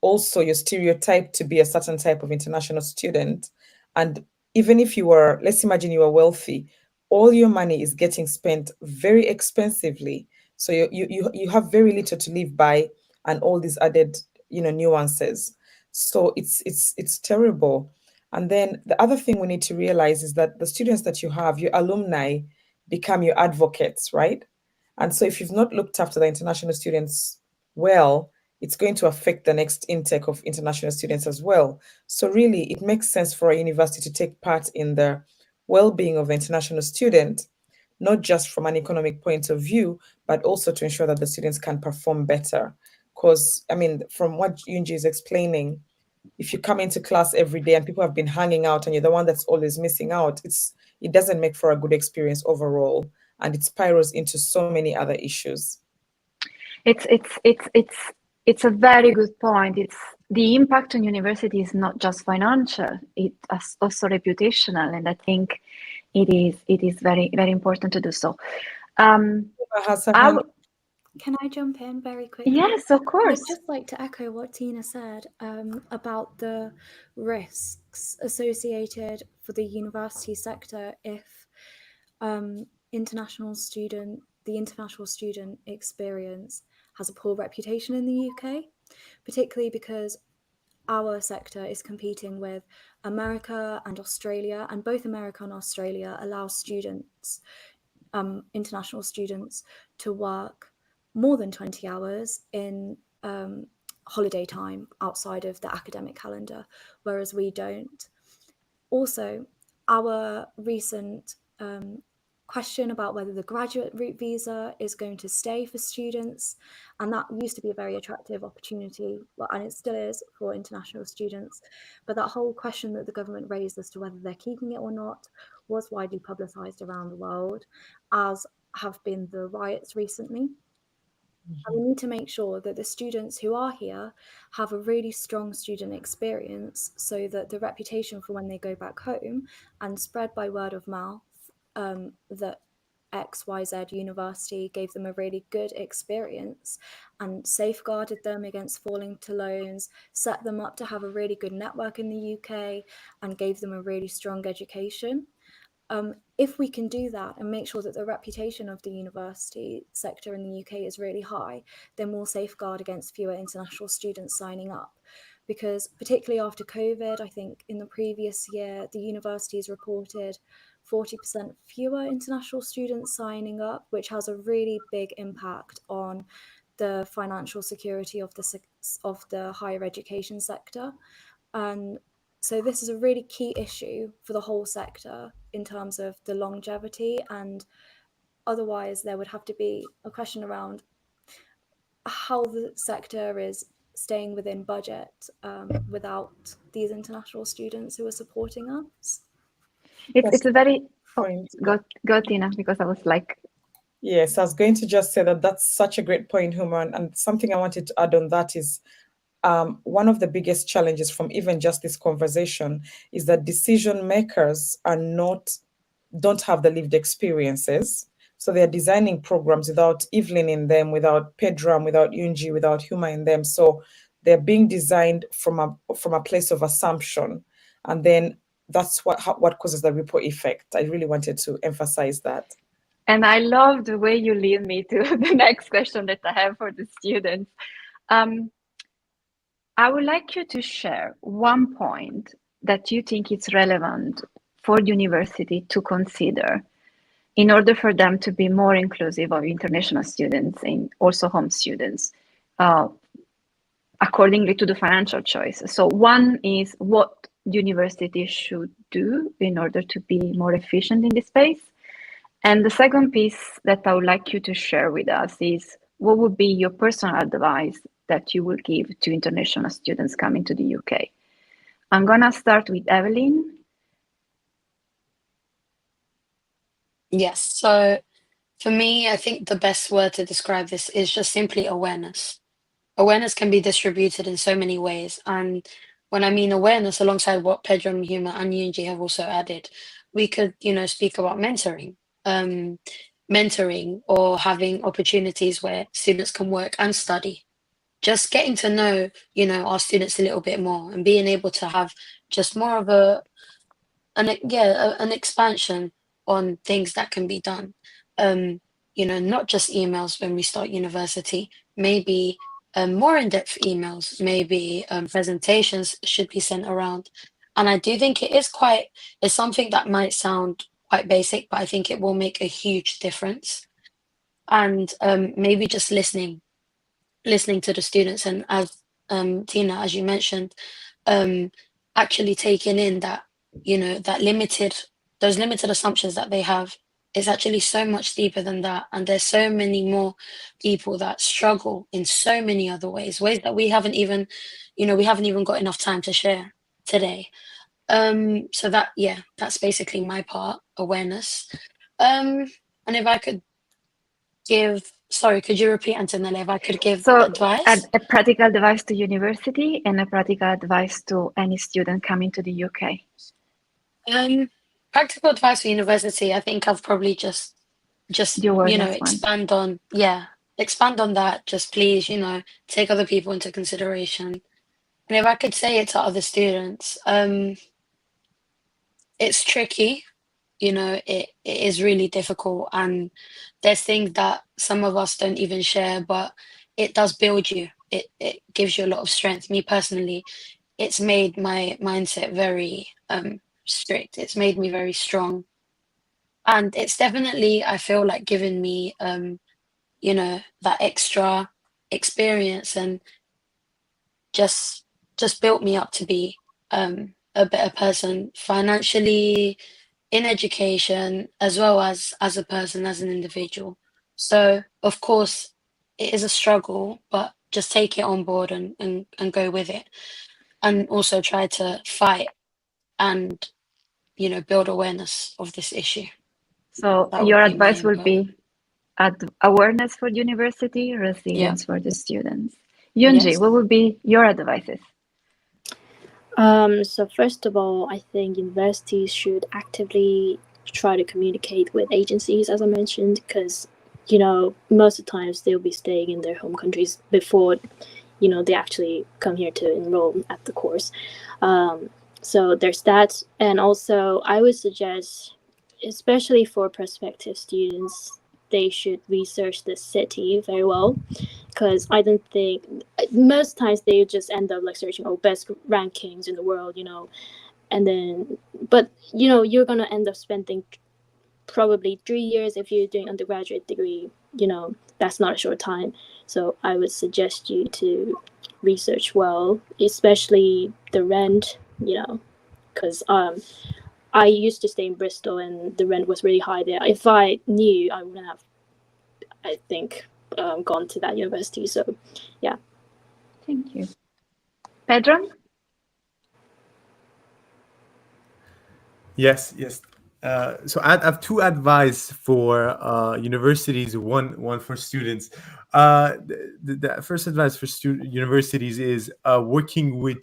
Speaker 2: Also, you're stereotyped to be a certain type of international student. And even if you were, let's imagine you are wealthy, all your money is getting spent very expensively. So you have very little to live by, and all these added, nuances. So it's terrible. And then the other thing we need to realize is that the students that you have, your alumni, become your advocates, right? And so if you've not looked after the international students well, it's going to affect the next intake of international students as well. So really, it makes sense for a university to take part in the well-being of the international student, not just from an economic point of view, but also to ensure that the students can perform better. Because, I mean, from what Yunji is explaining, if you come into class every day and people have been hanging out and you're the one that's always missing out, it doesn't make for a good experience overall, and it spirals into so many other issues.
Speaker 1: It's a very good point. It's the impact on university is not just financial; it's also reputational, and I think it is very very important to do so.
Speaker 5: Can I jump in very quickly?
Speaker 1: Yes, of course.
Speaker 5: I'd just like to echo what Tina said about the risks associated for the university sector if the international student experience has a poor reputation in the UK, particularly because our sector is competing with America and Australia, and both America and Australia allow students, international students, to work more than 20 hours in holiday time outside of the academic calendar, whereas we don't. Also, our recent question about whether the graduate route visa is going to stay for students, and that used to be a very attractive opportunity, and it still is for international students, but that whole question that the government raised as to whether they're keeping it or not was widely publicized around the world, as have been the riots recently. And we need to make sure that the students who are here have a really strong student experience, so that the reputation for when they go back home and spread by word of mouth that XYZ university gave them a really good experience and safeguarded them against falling to loans, set them up to have a really good network in the UK, and gave them a really strong education. If we can do that and make sure that the reputation of the university sector in the UK is really high, then we'll safeguard against fewer international students signing up. Because particularly after COVID, I think in the previous year, the universities reported 40% fewer international students signing up, which has a really big impact on the financial security of the higher education sector. And So this is a really key issue for the whole sector in terms of the longevity, and otherwise there would have to be a question around how the sector is staying within budget without these international students who are supporting us.
Speaker 1: It's a very
Speaker 2: point.
Speaker 1: go Tina, because I was like,
Speaker 2: Yes, I was going to just say that that's such a great point, Huma, and something I wanted to add on that is one of the biggest challenges from even just this conversation is that decision makers don't have the lived experiences. So they're designing programs without Evelyn in them, without Pedram, without Yunji, without Huma in them. So they're being designed from a place of assumption, and then that's what causes the ripple effect. I really wanted to emphasize that.
Speaker 1: and I love the way you lead me to the next question that I have for the students. I would like you to share one point that you think is relevant for university to consider in order for them to be more inclusive of international students and also home students, accordingly to the financial choice. So one is what universities should do in order to be more efficient in this space. And the second piece that I would like you to share with us is what would be your personal advice that you will give to international students coming to the UK? I'm gonna start with Evelyn.
Speaker 6: Yes. So for me, I think the best word to describe this is just simply awareness. Awareness can be distributed in so many ways. And when I mean awareness, alongside what Pedro, Huma, and Yunji have also added, we could, speak about mentoring or having opportunities where students can work and study. Just getting to know, our students a little bit more and being able to have just more of an expansion on things that can be done. Not just emails when we start university, maybe more in-depth emails, maybe presentations should be sent around. And I do think it's something that might sound quite basic, but I think it will make a huge difference. And maybe just listening to the students, and as Tina, as you mentioned, actually taking in that, those limited assumptions that they have is actually so much deeper than that. And there's so many more people that struggle in so many other ways that we haven't even got enough time to share today. So that's basically my part, awareness. And if I could could you repeat, Antonella, if I could give advice?
Speaker 1: A practical advice to university and a practical advice to any student coming to the UK.
Speaker 6: Practical advice for university, I think I've probably just expand on that. Just please, take other people into consideration. And if I could say it to other students, it's tricky. It is really difficult, and there's things that some of us don't even share, but it does build you. It gives you a lot of strength. Me personally, it's made my mindset very strict. It's made me very strong, and it's definitely, I feel like, given me that extra experience, and just built me up to be a better person financially, in education, as well as a person, as an individual. So of course it is a struggle, but just take it on board and go with it, and also try to fight and build awareness of this issue.
Speaker 1: So your advice will be awareness for university, resilience for the students. Yunji,
Speaker 6: Yes.
Speaker 1: what would be your advices?
Speaker 3: So first of all, I think universities should actively try to communicate with agencies, as I mentioned, because most of the times they'll be staying in their home countries before they actually come here to enroll at the course. So there's that. And also I would suggest, especially for prospective students, they should research the city very well, because I don't think most times they just end up searching best rankings in the world, and then but you're gonna end up spending probably 3 years if you're doing undergraduate degree. That's not a short time. So I would suggest you to research well, especially the rent, because I used to stay in Bristol and the rent was really high there. If I knew, I wouldn't have, I think, gone to that university. So, yeah.
Speaker 1: Thank you. Pedro?
Speaker 4: Yes. So I have two advice for universities. One for students. The first advice for universities is working with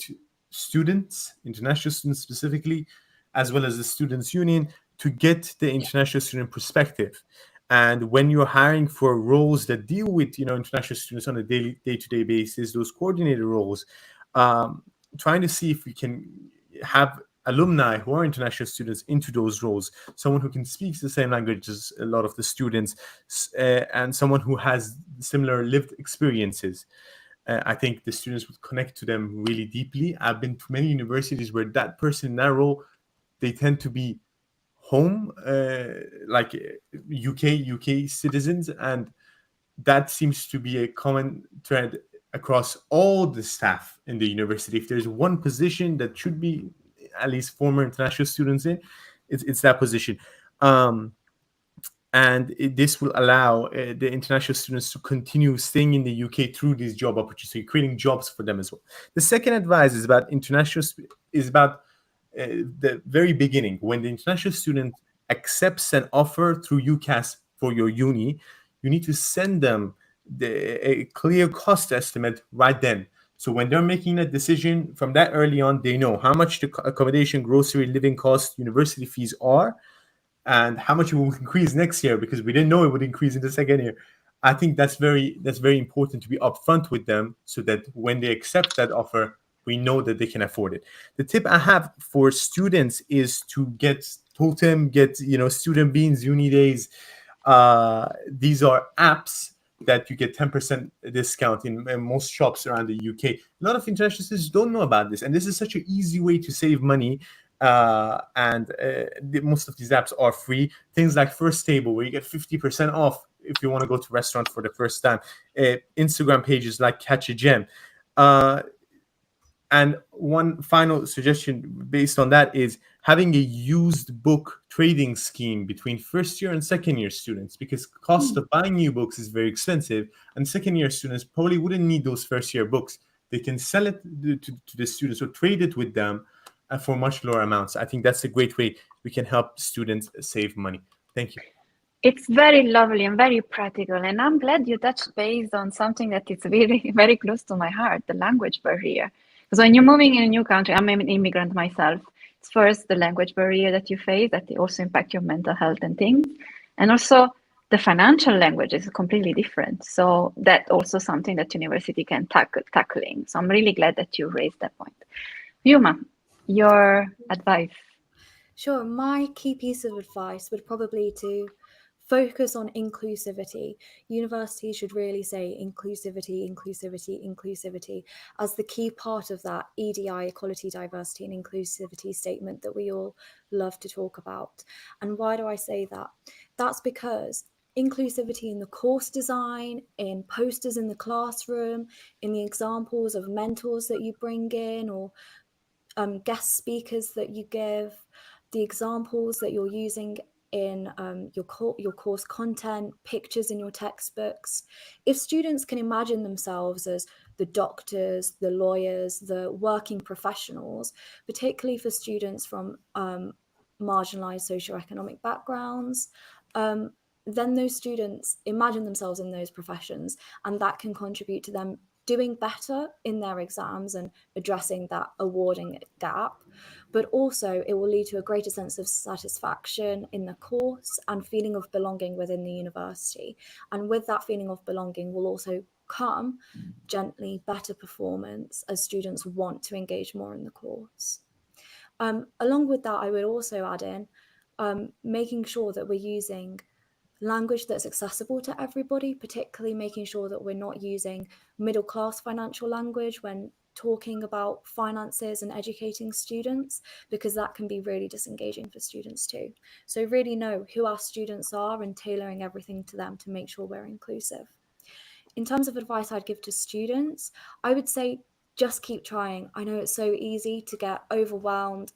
Speaker 4: students, international students specifically, as well as the students' union, to get the international student perspective. And when you're hiring for roles that deal with international students on a day-to-day basis, those coordinator roles, trying to see if we can have alumni who are international students into those roles, someone who can speak the same language as a lot of the students, and someone who has similar lived experiences. I think the students would connect to them really deeply. I've been to many universities where that person in that role, they tend to be home, like UK citizens, and that seems to be a common thread across all the staff in the university. If there's one position that should be at least former international students in, it's that position. This will allow the international students to continue staying in the UK through these job opportunities, creating jobs for them as well. The second advice is about the very beginning, when the international student accepts an offer through UCAS for your uni, you need to send them a clear cost estimate right then. So when they're making a decision from that early on, they know how much the accommodation, grocery, living costs, university fees are, and how much it will increase next year, because we didn't know it would increase in the second year. I think that's very important to be upfront with them, so that when they accept that offer, we know that they can afford it. The tip I have for students is to get Totem, get Student Beans, Uni Days. These are apps that you get 10% discount in most shops around the UK. A lot of international students don't know about this, and this is such an easy way to save money. Most of these apps are free. Things like First Table, where you get 50% off if you want to go to a restaurant for the first time. Instagram pages like Catch a Gem. And one final suggestion based on that is having a used book trading scheme between first year and second year students, because cost of buying new books is very expensive, and second year students probably wouldn't need those first year books. They can sell it to the students or trade it with them for much lower amounts. I think that's a great way we can help students save money. Thank you.
Speaker 1: It's very lovely and very practical, and I'm glad you touched base on something that is really very close to my heart, the language barrier. Because when you're moving in a new country, I'm an immigrant myself. It's first the language barrier that you face, that also impact your mental health and things, and also the financial language is completely different. So that also something that university can tackling. So I'm really glad that you raised that point. Yuma, your advice.
Speaker 5: Sure. My key piece of advice would probably to focus on inclusivity. Universities should really say inclusivity, inclusivity, inclusivity as the key part of that EDI, equality, diversity and inclusivity statement that we all love to talk about. And why do I say that? That's because inclusivity in the course design, in posters in the classroom, in the examples of mentors that you bring in, or guest speakers that you give, the examples that you're using in your course content, pictures in your textbooks. If students can imagine themselves as the doctors, the lawyers, the working professionals, particularly for students from marginalized socioeconomic backgrounds, then those students imagine themselves in those professions, and that can contribute to them doing better in their exams and addressing that awarding gap. But also it will lead to a greater sense of satisfaction in the course and feeling of belonging within the university. And with that feeling of belonging will also come gently better performance as students want to engage more in the course. Along with that, I would also add in making sure that we're using language that's accessible to everybody, particularly making sure that we're not using middle class financial language when talking about finances and educating students, because that can be really disengaging for students too. So really know who our students are and tailoring everything to them to make sure we're inclusive. In terms of advice I'd give to students, I would say just keep trying. I know it's so easy to get overwhelmed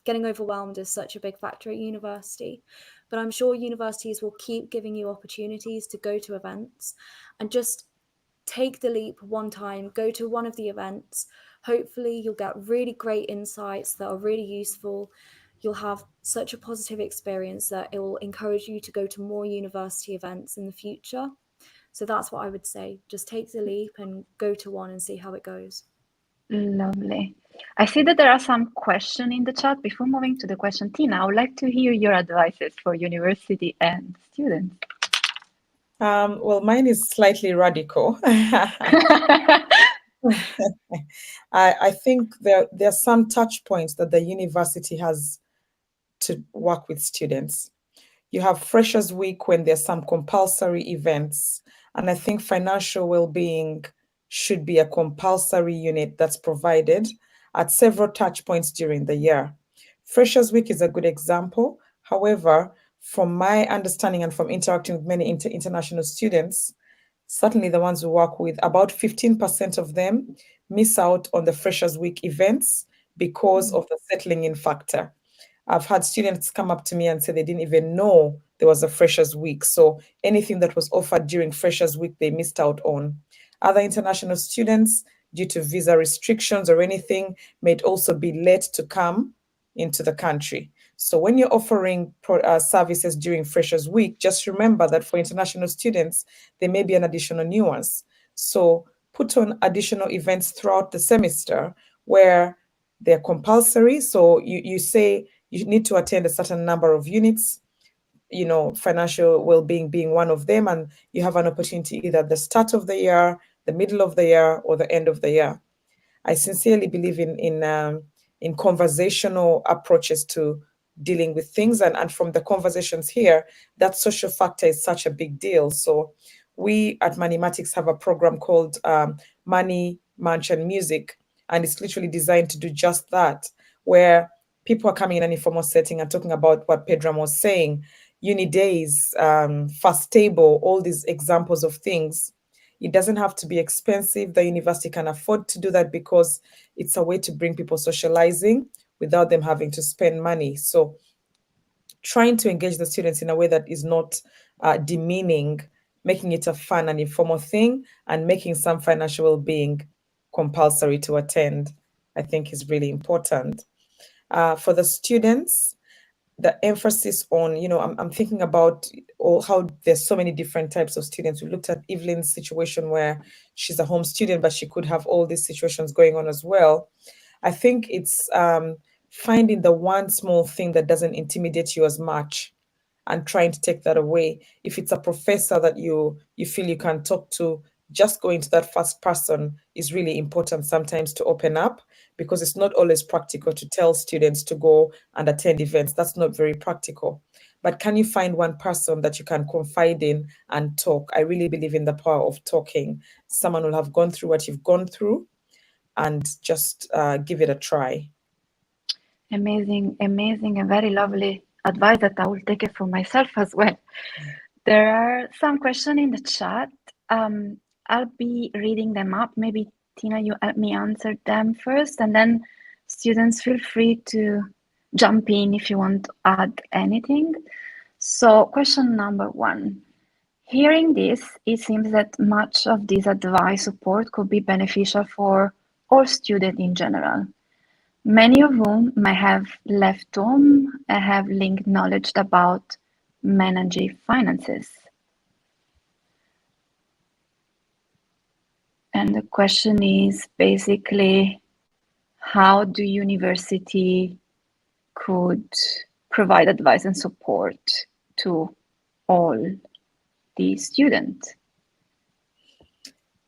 Speaker 5: getting overwhelmed is such a big factor at university. But I'm sure universities will keep giving you opportunities to go to events, and just take the leap one time, go to one of the events. Hopefully you'll get really great insights that are really useful. You'll have such a positive experience that it will encourage you to go to more university events in the future. So that's what I would say. Just take the leap and go to one and see how it goes.
Speaker 1: Lovely. I see that there are some questions in the chat. Before moving to the question, Tina, I would like to hear your advices for university and students.
Speaker 2: Well, mine is slightly radical. I think there are some touch points that the university has to work with students. You have Freshers Week when there's some compulsory events, and I think financial well-being should be a compulsory unit that's provided at several touch points during the year. Freshers Week is a good example. However, from my understanding and from interacting with many international students, certainly the ones we work with, about 15% of them miss out on the Freshers Week events because of the settling in factor. I've had students come up to me and say they didn't even know there was a Freshers Week. So anything that was offered during Freshers Week, they missed out on. Other international students, due to visa restrictions or anything, may also be late to come into the country. So when you're offering services during Freshers Week, just remember that for international students, there may be an additional nuance. So put on additional events throughout the semester where they're compulsory. So you say you need to attend a certain number of units, financial well-being being one of them, and you have an opportunity either at the start of the year, the middle of the year, or the end of the year. I sincerely believe in conversational approaches to dealing with things, and from the conversations here, that social factor is such a big deal. So we at Moneymatix have a program called Money, Munch, and Music, and it's literally designed to do just that, where people are coming in an informal setting and talking about what Pedram was saying, uni days, fast table, all these examples of things. It doesn't have to be expensive. The university can afford to do that because it's a way to bring people socializing without them having to spend money. So trying to engage the students in a way that is not demeaning, making it a fun and informal thing, and making some financial well-being compulsory to attend, I think is really important. For the students, the emphasis on, I'm thinking about how there's so many different types of students. We looked at Evelyn's situation where she's a home student, but she could have all these situations going on as well. I think it's finding the one small thing that doesn't intimidate you as much and trying to take that away. If it's a professor that you feel you can talk to, just going to that first person is really important sometimes to open up, because it's not always practical to tell students to go and attend events. That's not very practical. But can you find one person that you can confide in and talk? I really believe in the power of talking. Someone will have gone through what you've gone through, and just give it a try.
Speaker 1: Amazing, amazing, and very lovely advice that I will take it for myself as well. There are some questions in the chat. I'll be reading them up. Maybe Tina, you help me answer them first, and then students feel free to jump in if you want to add anything. So question number 1. Hearing this, it seems that much of this advice support could be beneficial for all students in general, many of whom may have left home and have linked knowledge about managing finances. And the question is basically, how do university could provide advice and support to all the students?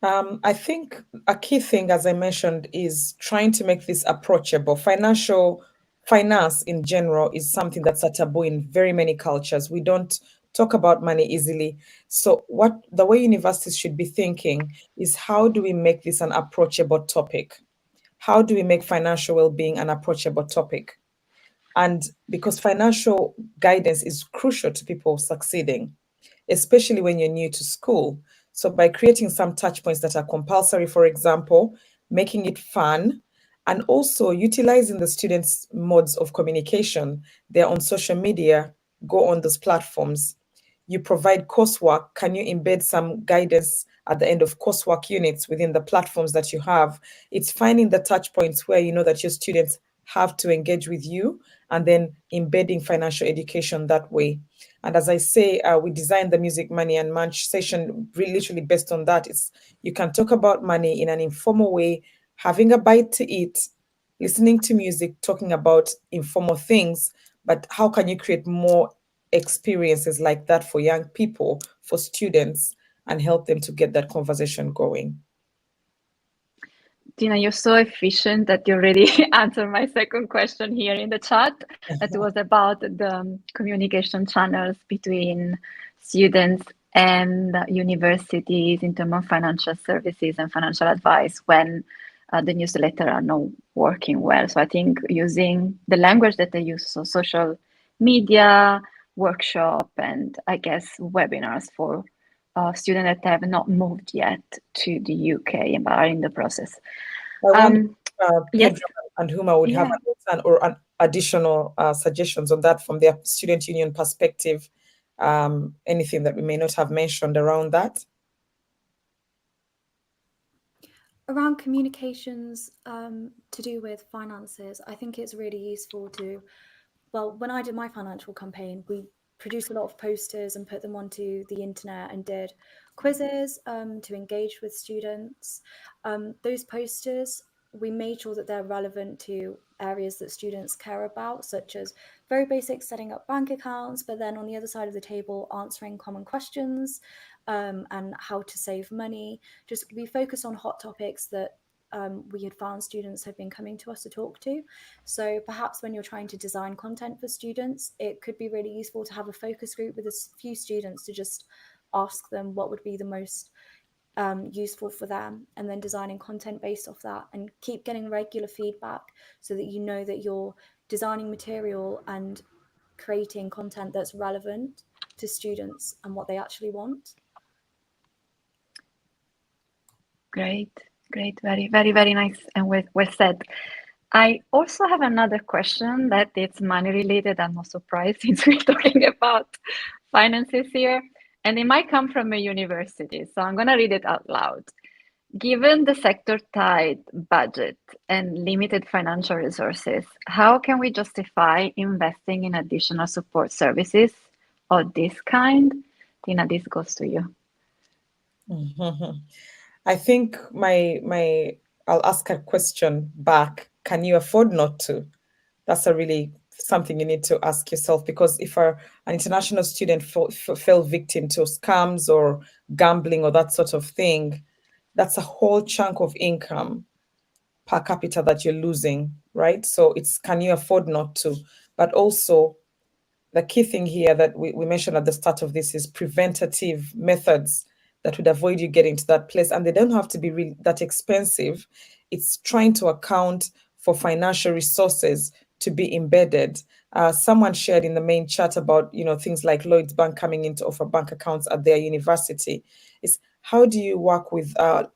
Speaker 2: I think a key thing, as I mentioned, is trying to make this approachable. Finance in general is something that's a taboo in very many cultures. We don't talk about money easily. So the way universities should be thinking is, how do we make this an approachable topic? How do we make financial well-being an approachable topic? And because financial guidance is crucial to people succeeding, especially when you're new to school. So by creating some touch points that are compulsory, for example, making it fun, and also utilizing the students' modes of communication. They're on social media, go on those platforms. You provide coursework. Can you embed some guidance at the end of coursework units within the platforms that you have? It's finding the touch points where you know that your students have to engage with you, and then embedding financial education that way. And as I say, we designed the Music, Money and Munch session literally based on that. It's you can talk about money in an informal way, having a bite to eat, listening to music, talking about informal things, but how can you create more experiences like that for young people, for students, and help them to get that conversation going?
Speaker 1: Tina, you're so efficient that you already answered my second question here in the chat. That was about the communication channels between students and universities in terms of financial services and financial advice when the newsletter are not working well. So I think using the language that they use, so social media, workshop, and I guess webinars for students that have not moved yet to the UK and are in the process.
Speaker 2: I wonder
Speaker 1: Yes.
Speaker 2: Pedro and Huma would have an additional suggestions on that from their student union perspective. Anything that we may not have mentioned around that?
Speaker 5: Around communications to do with finances, I think it's really useful to, well, when I did my financial campaign, we produced a lot of posters and put them onto the internet and did quizzes to engage with students. Those posters, we made sure that they're relevant to areas that students care about, such as very basic setting up bank accounts, but then on the other side of the table, answering common questions and how to save money. Just we focus on hot topics that we had found students have been coming to us to talk to. So perhaps when you're trying to design content for students, it could be really useful to have a focus group with a few students to just ask them what would be the most useful for them, and then designing content based off that, and keep getting regular feedback so that you know that you're designing material and creating content that's relevant to students and what they actually want.
Speaker 1: Great. Very, very, very nice and well said. I also have another question that it's money related. I'm not surprised since we're talking about finances here. And it might come from a university. So I'm going to read it out loud. Given the sector tight budget and limited financial resources, how can we justify investing in additional support services of this kind? Tina, this goes to you.
Speaker 2: I think I'll ask a question back. Can you afford not to? That's a really something you need to ask yourself, because if an international student fell victim to scams or gambling or that sort of thing, that's a whole chunk of income per capita that you're losing, right? So it's, can you afford not to? But also the key thing here that we mentioned at the start of this is preventative methods that would avoid you getting to that place. And they don't have to be really that expensive. It's trying to account for financial resources to be embedded. Someone shared in the main chat about, things like Lloyds Bank coming in to offer bank accounts at their university. It's how do you work with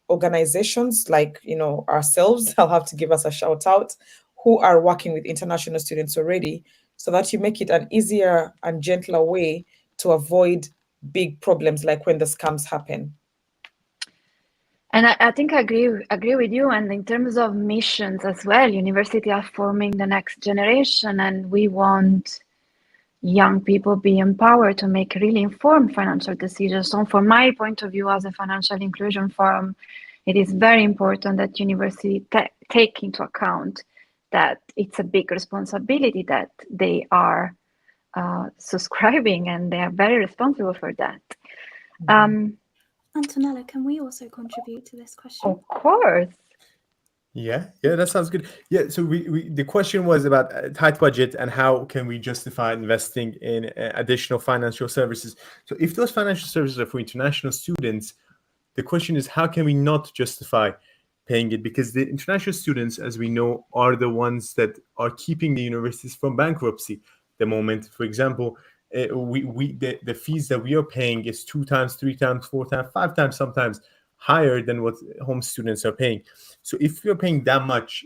Speaker 2: organizations like, ourselves? I'll have to give us a shout out, who are working with international students already, so that you make it an easier and gentler way to avoid big problems like when the scams happen.
Speaker 1: And I think I agree with you. And in terms of missions as well, university are forming the next generation, and we want young people be empowered to make really informed financial decisions. So from my point of view as a financial inclusion forum, it is very important that university take into account that it's a big responsibility that they are subscribing, and they are very responsible for that.
Speaker 5: Antonella, can we also contribute to this question?
Speaker 1: Of course.
Speaker 4: Yeah, that sounds good. Yeah, so the question was about a tight budget and how can we justify investing in additional financial services. So if those financial services are for international students, the question is how can we not justify paying it? Because the international students, as we know, are the ones that are keeping the universities from bankruptcy. The moment, for example, the fees that we are paying is 2 times, 3 times, 4 times, 5 times sometimes higher than what home students are paying. So if you're paying that much,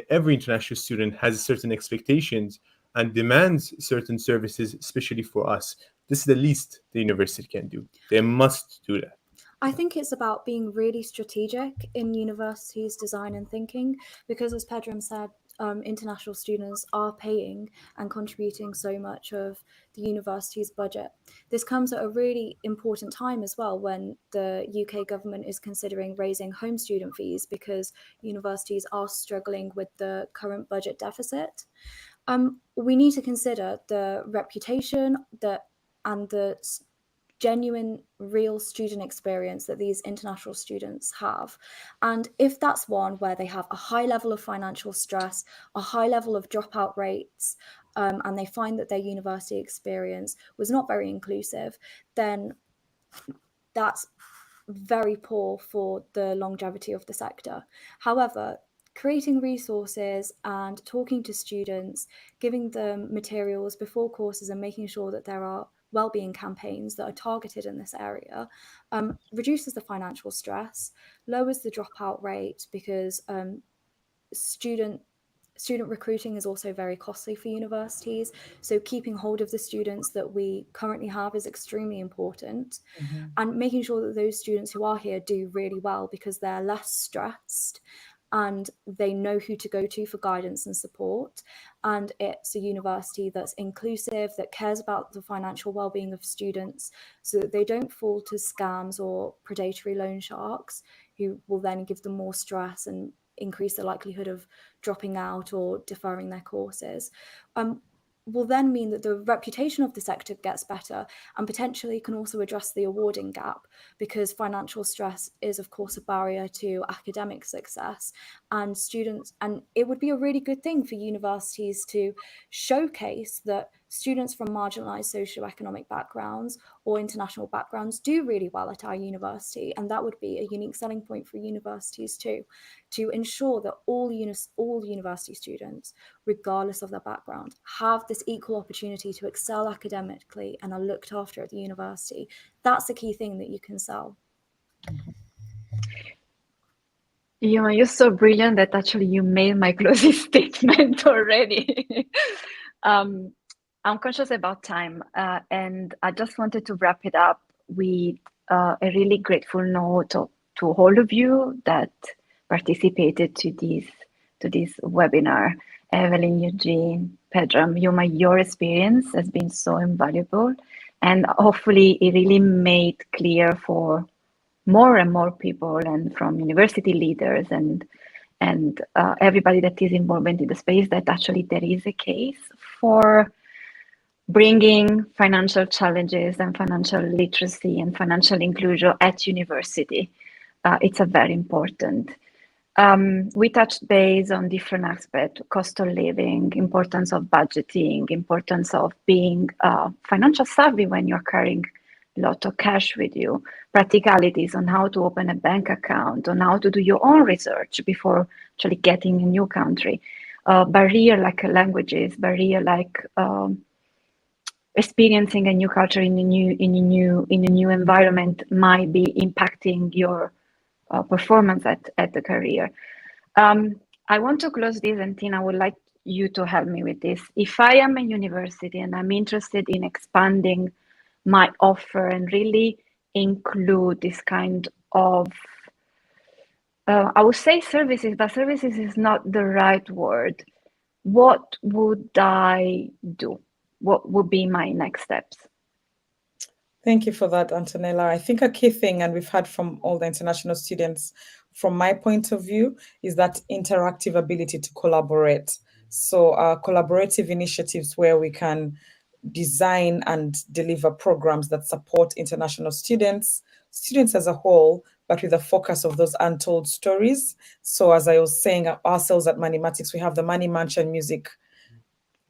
Speaker 4: every international student has certain expectations and demands certain services, especially for us. This is the least the university can do. They must do that.
Speaker 5: I think it's about being really strategic in universities' design and thinking, because as Pedram said, international students are paying and contributing so much of the university's budget. This comes at a really important time as well, when the UK government is considering raising home student fees because universities are struggling with the current budget deficit. We need to consider the reputation and the genuine, real student experience that these international students have. And if that's one where they have a high level of financial stress, a high level of dropout rates, and they find that their university experience was not very inclusive, then that's very poor for the longevity of the sector. However, creating resources and talking to students, giving them materials before courses and making sure that there are wellbeing campaigns that are targeted in this area reduces the financial stress, lowers the dropout rate, because student recruiting is also very costly for universities. So keeping hold of the students that we currently have is extremely important, and making sure that those students who are here do really well, because they're less stressed and they know who to go to for guidance and support. And it's a university that's inclusive, that cares about the financial well-being of students, so that they don't fall to scams or predatory loan sharks who will then give them more stress and increase the likelihood of dropping out or deferring their courses. Will then mean that the reputation of the sector gets better, and potentially can also address the awarding gap, because financial stress is of course a barrier to academic success, and it would be a really good thing for universities to showcase that students from marginalized socioeconomic backgrounds or international backgrounds do really well at our university, and that would be a unique selling point for universities too, to ensure that all university students, regardless of their background, have this equal opportunity to excel academically and are looked after at the university. That's the key thing that you can sell.
Speaker 1: You're so brilliant that actually you made my closing statement already. I'm conscious about time, and I just wanted to wrap it up with a really grateful note to all of you that participated to this webinar. Evelyn, Eugene, Pedram, your experience has been so invaluable, and hopefully it really made clear for more and more people, and from university leaders and everybody that is involved in the space, that actually there is a case for bringing financial challenges and financial literacy and financial inclusion at university. It's a very important. We touched base on different aspects: cost of living, importance of budgeting, importance of being financial savvy when you're carrying a lot of cash with you, practicalities on how to open a bank account, on how to do your own research before actually getting a new country, barrier like languages, barrier like experiencing a new culture in a new environment might be impacting your performance at the career. I want to close this, and Tina, I would like you to help me with this. If I am a university and I'm interested in expanding my offer and really include this kind of, I would say services, but services is not the right word. What would I do? What would be my next steps?
Speaker 2: Thank you for that, Antonella. I think a key thing, and we've heard from all the international students, from my point of view, is that interactive ability to collaborate. So collaborative initiatives where we can design and deliver programs that support international students as a whole, but with a focus of those untold stories. So as I was saying, ourselves at Moneymatix, we have the Money Mansion Music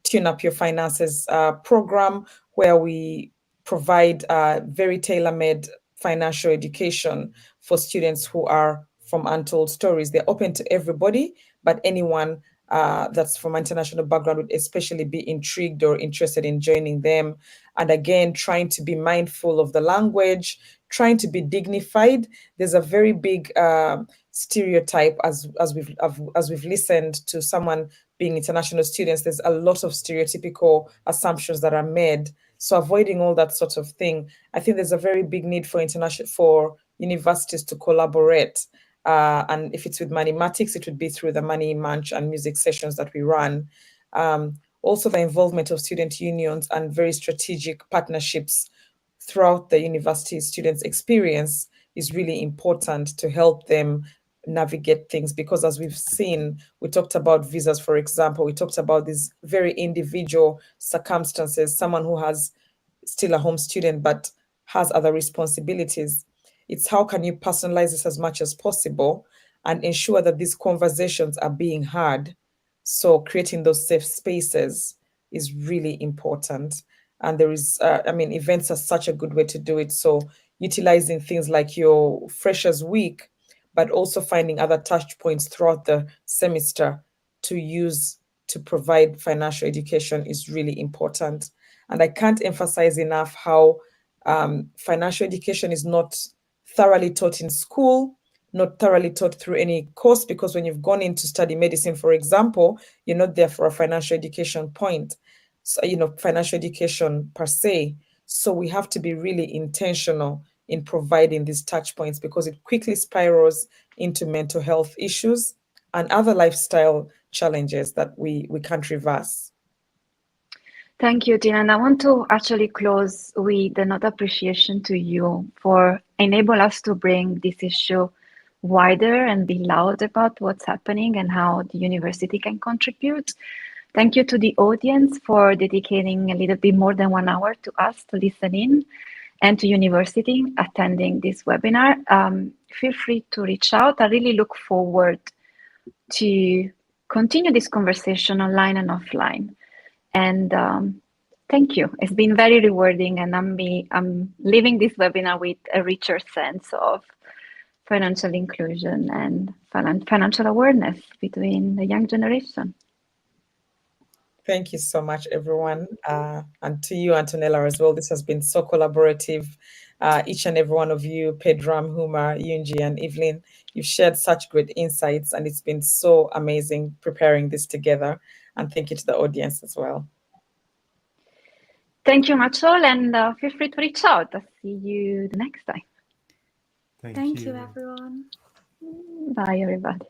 Speaker 2: Tune Up Your Finances program, where we provide very tailor-made financial education for students who are from untold stories. They're open to everybody, but anyone that's from international background would especially be intrigued or interested in joining them. And again, trying to be mindful of the language, trying to be dignified. There's a very big stereotype as we've listened to someone being international students. There's a lot of stereotypical assumptions that are made. So avoiding all that sort of thing, I think there's a very big need for universities to collaborate. And if it's with Money-Matics, it would be through the Money Munch and music sessions that we run. Also, the involvement of student unions and very strategic partnerships throughout the university students' experience is really important to help them navigate things, because as we've seen, we talked about visas, for example, we talked about these very individual circumstances, someone who has still a home student but has other responsibilities. It's how can you personalize this as much as possible and ensure that these conversations are being heard. So creating those safe spaces is really important. And there is, events are such a good way to do it. So utilizing things like your Freshers Week, but also finding other touch points throughout the semester to use to provide financial education is really important. And I can't emphasize enough how financial education is not thoroughly taught in school, not thoroughly taught through any course, because when you've gone in to study medicine, for example, you're not there for a financial education point, so, financial education per se. So we have to be really intentional in providing these touch points, because it quickly spirals into mental health issues and other lifestyle challenges that we can't reverse.
Speaker 1: Thank you, Tina. And I want to actually close with another appreciation to you for enable us to bring this issue wider and be loud about what's happening and how the university can contribute. Thank you to the audience for dedicating a little bit more than 1 hour to us to listen in, and to university attending this webinar. Feel free to reach out. I really look forward to continue this conversation online and offline. And thank you. It's been very rewarding, and I'm leaving this webinar with a richer sense of financial inclusion and financial awareness between the young generation.
Speaker 2: Thank you so much, everyone. And to you, Antonella, as well. This has been so collaborative. Each and every one of you, Pedram, Huma, Yunji, and Evelyn, you've shared such great insights, and it's been so amazing preparing this together. And thank you to the audience as well.
Speaker 1: Thank you much all, and feel free to reach out. I'll see you the next time.
Speaker 5: Thank you, everyone.
Speaker 1: Bye, everybody.